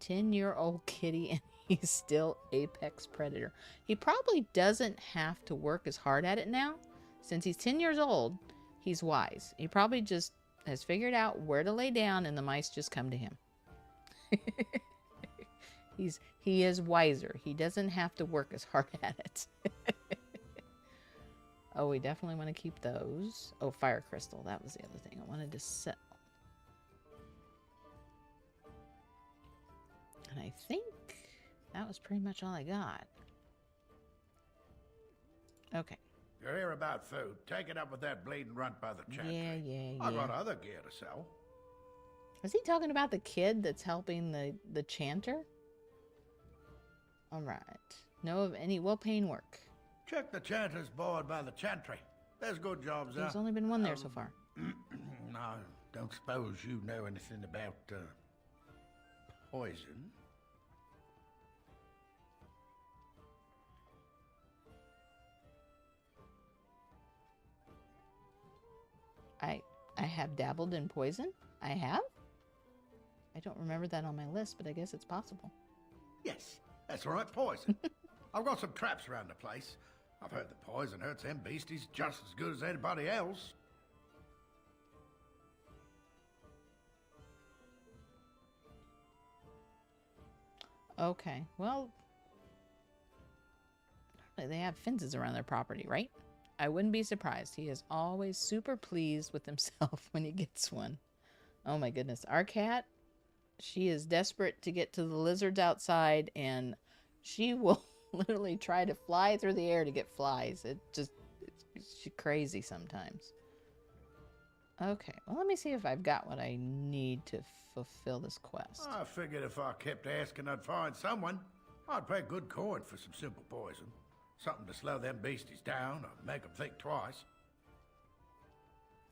10-year-old kitty, and he's still apex predator. He probably doesn't have to work as hard at it now. Since he's 10 years old, he's wise. He probably just has figured out where to lay down, and the mice just come to him. He is wiser. He doesn't have to work as hard at it. Oh, we definitely want to keep those. Oh, fire crystal. That was the other thing I wanted to sell. And I think that was pretty much all I got. Okay. You're here about food. Take it up with that bleeding runt by the chantry. Yeah. I've got other gear to sell. Is he talking about the kid that's helping the chanter? Alright. Know of any well-paying work? Check the chanter's board by the chantry. There's good jobs there. There's only been one there so far. No, don't suppose you know anything about poison. I have dabbled in poison. I have? I don't remember that on my list, but I guess it's possible. Yes, that's right, poison. I've got some traps around the place. I've heard that poison hurts them beasties just as good as anybody else. Okay, well, they have fences around their property, right? I wouldn't be surprised. He is always super pleased with himself when he gets one. Oh my goodness. Our cat, she is desperate to get to the lizards outside, and she will literally try to fly through the air to get flies. She's crazy sometimes. Okay, well, let me see if I've got what I need to fulfill this quest. I figured if I kept asking, I'd find someone. I'd pay good coin for some simple poison. Something to slow them beasties down or make them think twice.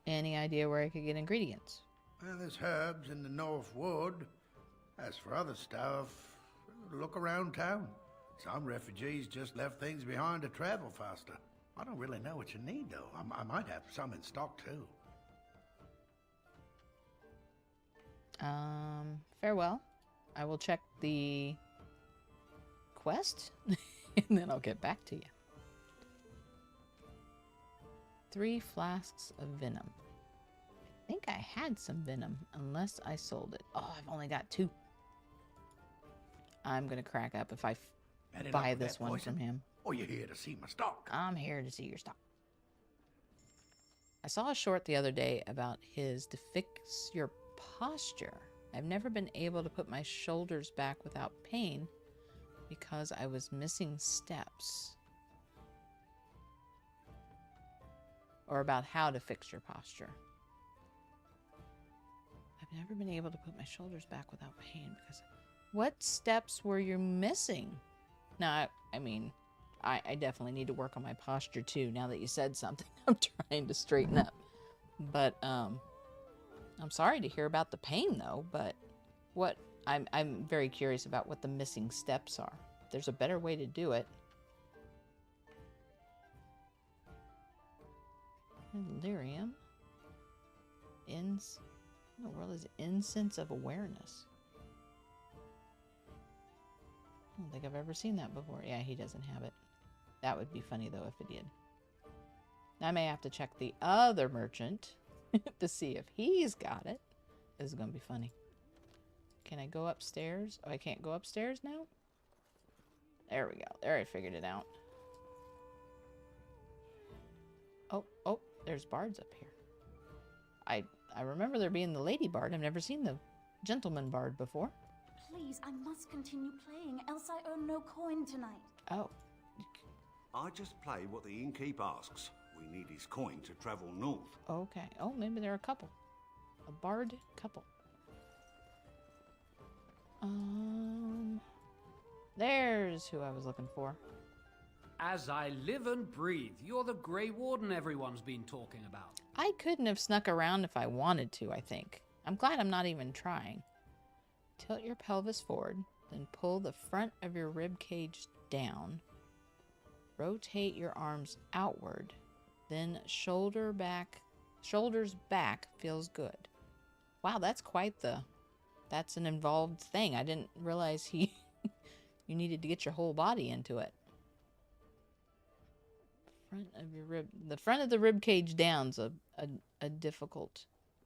Any idea where I could get ingredients? Well, there's herbs in the North Wood. As for other stuff, look around town. Some refugees just left things behind to travel faster. I don't really know what you need, though. I might have some in stock, too. Farewell. I will check the quest, and then I'll get back to you. 3 flasks of venom. I think I had some venom, unless I sold it. Oh, I've only got 2. I'm gonna crack up if I buy this one from him. Or you're here to see my stock? I'm here to see your stock. I saw a short the other day about his to fix your posture. I've never been able to put my shoulders back without pain because I was missing steps. Or about how to fix your posture. I've never been able to put my shoulders back without pain because... What steps were you missing? No, I mean, I definitely need to work on my posture too. Now that you said something, I'm trying to straighten up. But, I'm sorry to hear about the pain though, but what... I'm very curious about what the missing steps are. If there's a better way to do it. Delirium. What in the world is Incense of Awareness? I don't think I've ever seen that before. Yeah, he doesn't have it. That would be funny though if it did. I may have to check the other merchant to see if he's got it. This is going to be funny. Can I go upstairs? Oh, I can't go upstairs now? There we go. There, I figured it out. Oh, there's bards up here. I remember there being the lady bard. I've never seen the gentleman bard before. Please, I must continue playing, else I earn no coin tonight. Oh. I just play what the innkeep asks. We need his coin to travel north. Okay. Oh, maybe they're a couple. A bard couple. There's who I was looking for. As I live and breathe, you're the Grey Warden everyone's been talking about. I couldn't have snuck around if I wanted to, I think. I'm glad I'm not even trying. Tilt your pelvis forward, then pull the front of your rib cage down. Rotate your arms outward, then shoulders back feels good. Wow, that's that's an involved thing. I didn't realize you needed to get your whole body into it. The front of the rib cage down's a difficult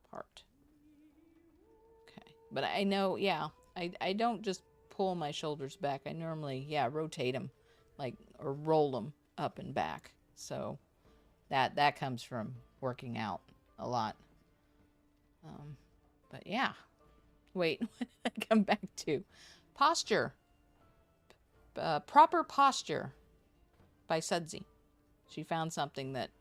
part. Okay, but I know, yeah, I don't just pull my shoulders back. I normally, rotate them, or roll them up and back. So that comes from working out a lot. But yeah. Wait, what did I come back to? Posture. Proper posture by Sudsy. She found something that's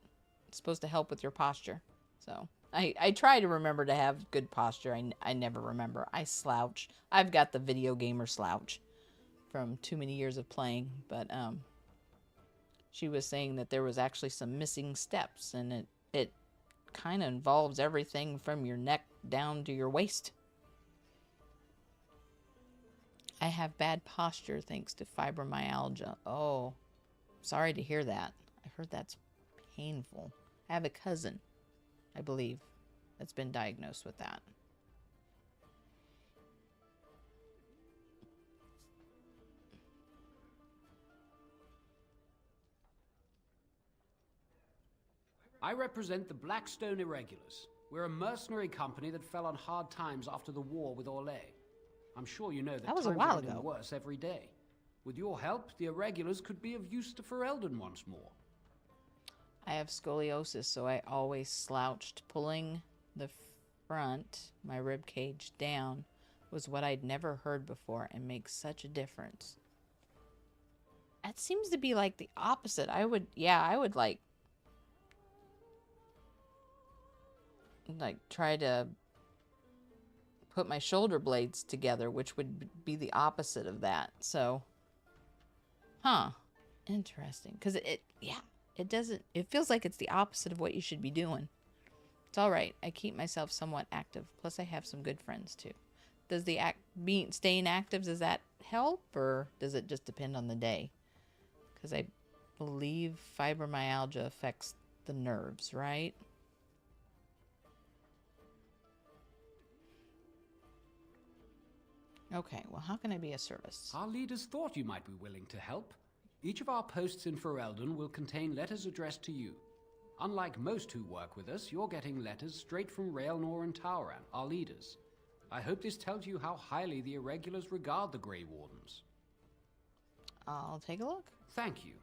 supposed to help with your posture. So I try to remember to have good posture. I never remember. I slouch. I've got the video gamer slouch from too many years of playing. But she was saying that there was actually some missing steps. And it kind of involves everything from your neck down to your waist. I have bad posture thanks to fibromyalgia. Oh, sorry to hear that. I've heard that's painful. I have a cousin, I believe, that's been diagnosed with that. I represent the Blackstone Irregulars. We're a mercenary company that fell on hard times after the war with Orlais. I'm sure you know that was a times while are getting ago. worse every day. With your help, the Irregulars could be of use to Ferelden once more. I have scoliosis, so I always slouched. Pulling the front, my rib cage down, was what I'd never heard before and makes such a difference. That seems to be like the opposite. I would try to put my shoulder blades together, which would be the opposite of that. So, interesting. Because it feels like it's the opposite of what you should be doing. It's all right. I keep myself somewhat active. Plus, I have some good friends too. Does staying active, does that help, or does it just depend on the day? Because I believe fibromyalgia affects the nerves, right? Okay, well, how can I be of service? Our leaders thought you might be willing to help. Each of our posts in Ferelden will contain letters addressed to you. Unlike most who work with us, you're getting letters straight from Raelnor and Tauran, our leaders. I hope this tells you how highly the Irregulars regard the Grey Wardens. I'll take a look. Thank you.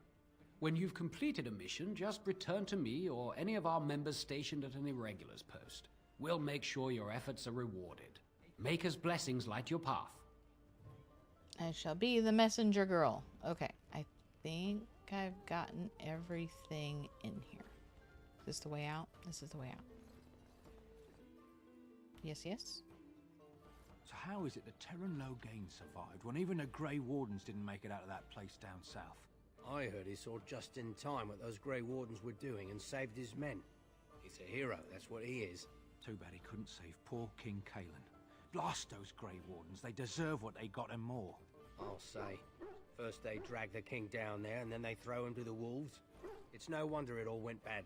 When you've completed a mission, just return to me or any of our members stationed at an Irregulars post. We'll make sure your efforts are rewarded. Maker's blessings light your path. I shall be the messenger girl. Okay, I think I've gotten everything in here. Is this the way out? This is the way out. Yes, yes. How is it that Terran Logain survived when even the Grey Wardens didn't make it out of that place down south? I heard he saw just in time what those Grey Wardens were doing and saved his men. He's a hero, that's what he is. Too bad he couldn't save poor King Kalen. Blast those Grey Wardens, they deserve what they got and more. I'll say. First they drag the king down there and then they throw him to the wolves. It's no wonder it all went bad.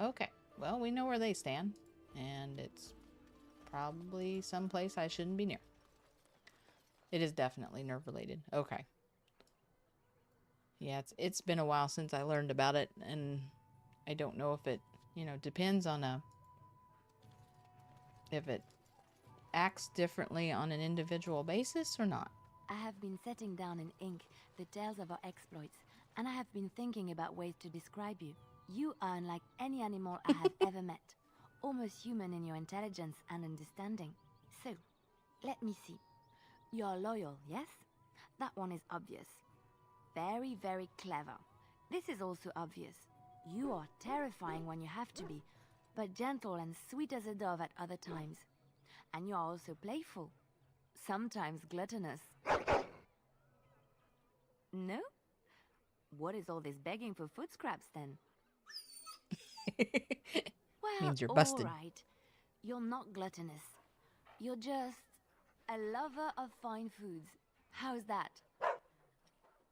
Okay, well, we know where they stand, and it's probably someplace I shouldn't be near. It is definitely nerve-related. Okay. Yeah, it's been a while since I learned about it, and I don't know if it, depends on if it acts differently on an individual basis or not. I have been setting down in ink the tales of our exploits, and I have been thinking about ways to describe you. You are unlike any animal I have ever met, almost human in your intelligence and understanding. So, let me see. You're loyal, yes? That one is obvious. Very, very clever. This is also obvious. You are terrifying when you have to be, but gentle and sweet as a dove at other times. And you are also playful. Sometimes gluttonous. No? What is all this begging for food scraps then? Well, Means you're busted. all right. You're not gluttonous. You're just a lover of fine foods. How's that?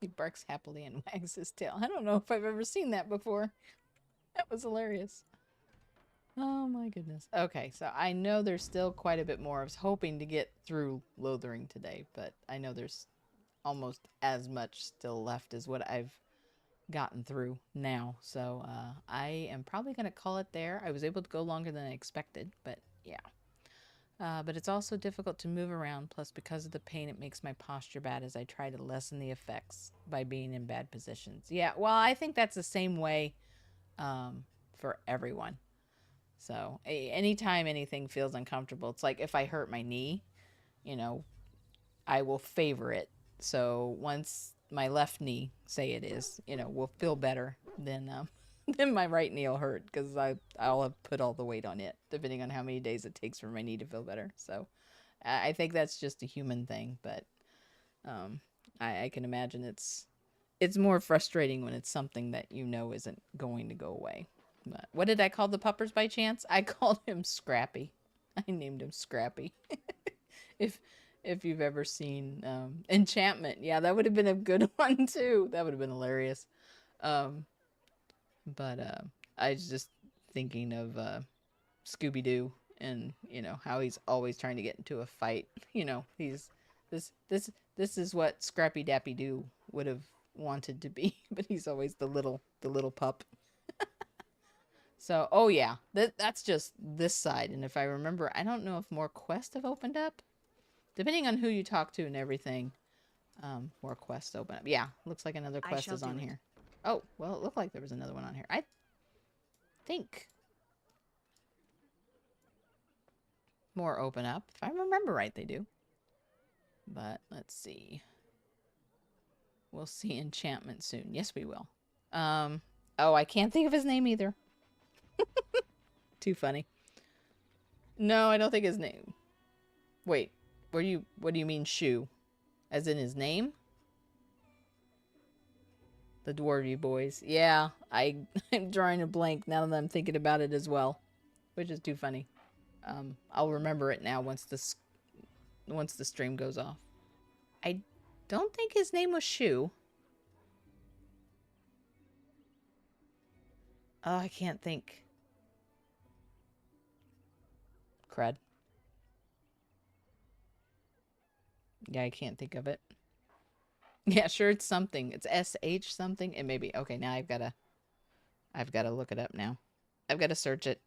He barks happily and wags his tail. I don't know if I've ever seen that before. That was hilarious. Oh my goodness. Okay, so I know there's still quite a bit more. I was hoping to get through Lothering today, but I know there's almost as much still left as what I've gotten through now. So I am probably going to call it there. I was able to go longer than I expected, but yeah. But it's also difficult to move around, plus because of the pain it makes my posture bad as I try to lessen the effects by being in bad positions. Yeah, well, I think that's the same way for everyone. So anytime anything feels uncomfortable, it's like if I hurt my knee, I will favor it. So once my left knee, say it is, will feel better, then my right knee will hurt because I'll have put all the weight on it, depending on how many days it takes for my knee to feel better. So I think that's just a human thing, but I can imagine it's more frustrating when it's something that isn't going to go away. But what did I call the puppers by chance? I called him Scrappy. I named him Scrappy. If you've ever seen Enchantment, yeah, that would have been a good one too. That would have been hilarious. But I was just thinking of Scooby-Doo and how he's always trying to get into a fight. He's this is what Scrappy Dappy Doo would have wanted to be, but he's always the little pup. So, oh yeah, that's just this side. And if I remember, I don't know if more quests have opened up. Depending on who you talk to and everything, more quests open up. Yeah, looks like another quest is on here. Oh, well, it looked like there was another one on here. I think more open up. If I remember right, they do. But let's see. We'll see Enchantment soon. Yes, we will. Oh, I can't think of his name either. Too funny. No, I don't think his name. Wait, what do you mean shoe? As in his name? The Dwarvy Boys. Yeah, I'm drawing a blank now that I'm thinking about it as well. Which is too funny. I'll remember it now once the stream goes off. I don't think his name was Shoe. Oh, I can't think. Crud. Yeah, I can't think of it. Yeah, sure, it's something. It's SH something. It may be. Okay, now I've got to look it up now. I've got to search it.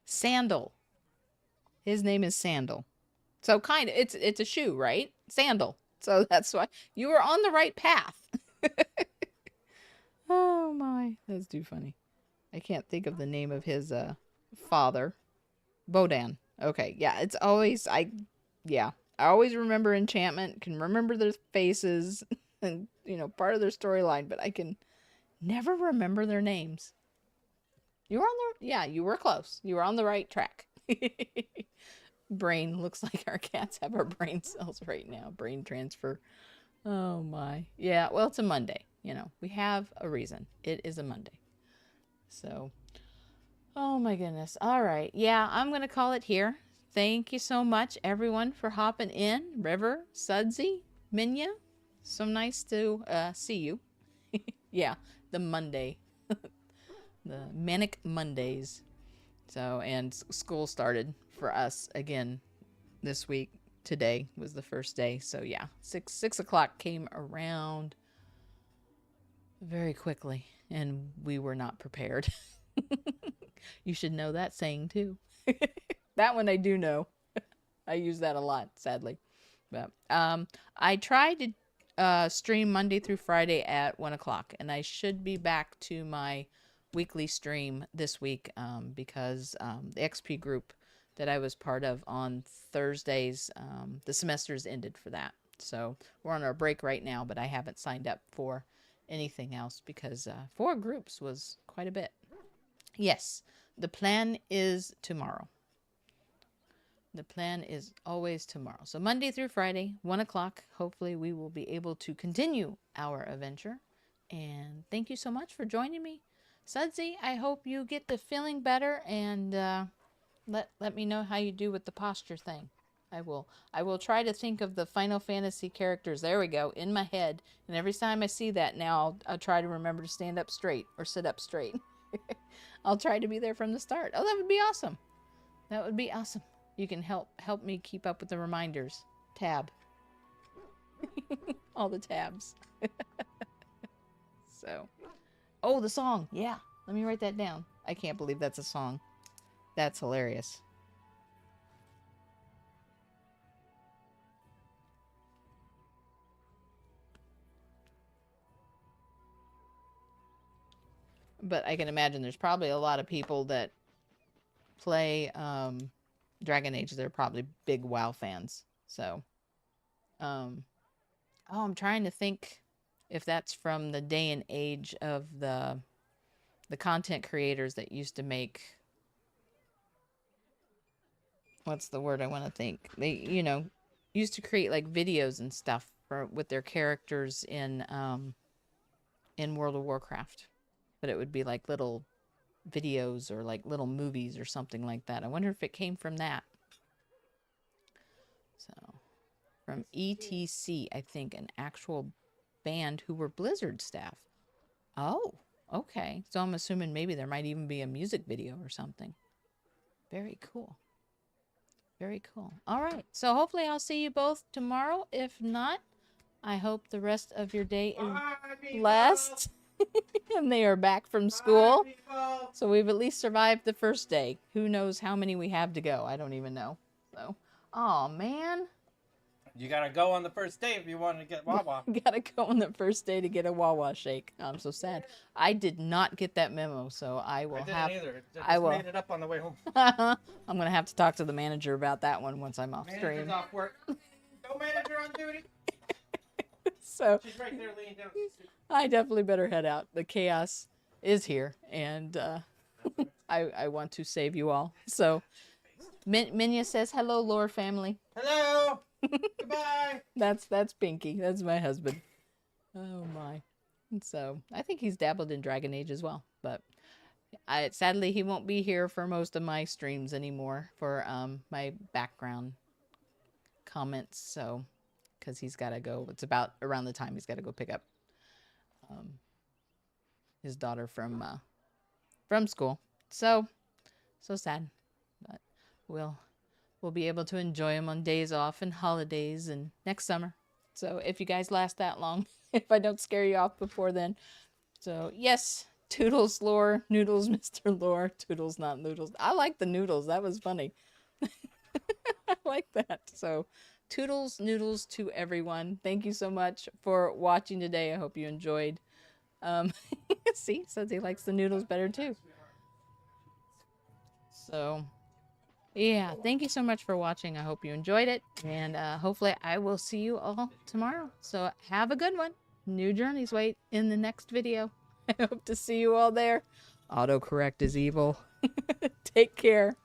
Sandal. His name is Sandal. So kind of, it's a shoe, right? Sandal. So that's why you were on the right path. Oh my, that's too funny. I can't think of the name of his father. Bodan. Okay, yeah, it's always I I always remember Enchantment, can remember their faces, and, you know, part of their storyline, but I can never remember their names. You were on the, yeah, you were close. You were on the right track. Brain, looks like our cats have our brain cells right now. Brain transfer. Oh my. Yeah, well, it's a Monday. You know, we have a reason. It is a Monday. So, oh my goodness. All right. Yeah, I'm going to call it here. Thank you so much, everyone, for hopping in. River, Sudsy, Minya. So nice to see you. Yeah, the Monday. The Manic Mondays. So, and school started for us again this week. Today was the first day. So yeah, 6 o'clock came around very quickly, and we were not prepared. You should know that saying too. That one I do know. I use that a lot, sadly. But I tried to stream Monday through Friday at 1 o'clock, and I should be back to my weekly stream this week because the XP group that I was part of on Thursdays, the semester's ended for that. So we're on our break right now, but I haven't signed up for anything else because 4 groups was quite a bit. Yes, the plan is tomorrow. The plan is always tomorrow. So Monday through Friday, 1 o'clock. Hopefully we will be able to continue our adventure. And thank you so much for joining me. Sudsy, I hope you get the feeling better, and let me know how you do with the posture thing. I will try to think of the Final Fantasy characters. There we go, in my head. And every time I see that now, I'll try to remember to stand up straight or sit up straight. I'll try to be there from the start. Oh, that would be awesome. That would be awesome. You can help me keep up with the reminders. Tab. All the tabs. So, oh, the song. Yeah, let me write that down. I can't believe that's a song. That's hilarious. But I can imagine there's probably a lot of people that play Dragon Age. They're probably big WoW fans. So, oh, I'm trying to think if that's from the day and age of the content creators that used to make, what's the word I want to think? They, you know, used to create like videos and stuff with their characters in World of Warcraft. But it would be like little videos or like little movies or something like that. I wonder if it came from that. So, from ETC, I think, an actual band who were Blizzard staff. Oh, okay. So I'm assuming maybe there might even be a music video or something. Very cool. Very cool. All right. So hopefully I'll see you both tomorrow. If not, I hope the rest of your day is blessed. And they are back from school. So we've at least survived the first day. Who knows how many we have to go? I don't even know. So, oh man. You gotta go on the first day if you want to get Wawa. Gotta go on the first day to get a Wawa shake. I'm so sad. I did not get that memo, so I will I have. didn't either. I will. Made it up on the way home. I'm gonna have to talk to the manager about that one once I'm off Manager's stream. off work. No manager on duty. So She's right there leaning down. I definitely better head out. The chaos is here, and I want to save you all. So Minya says hello, lore family. Hello. Goodbye. That's Pinky. That's my husband. Oh my. And so I think he's dabbled in Dragon Age as well, but sadly he won't be here for most of my streams anymore for my background comments. So because he's got to go. It's about around the time he's got to go pick up his daughter from school. So sad, but we'll be able to enjoy him on days off and holidays and next summer. So if you guys last that long, if I don't scare you off before then. So yes, Toodles lore, Noodles Mr. Lore, Toodles not Noodles. I like the noodles. That was funny. I like that. So Toodles, noodles to everyone. Thank you so much for watching today. I hope you enjoyed. See, says he likes the noodles better too. So Yeah, thank you so much for watching. I hope you enjoyed it. And hopefully I will see you all tomorrow. So have a good one. New journeys wait in the next video. I hope to see you all there. Autocorrect is evil. Take care.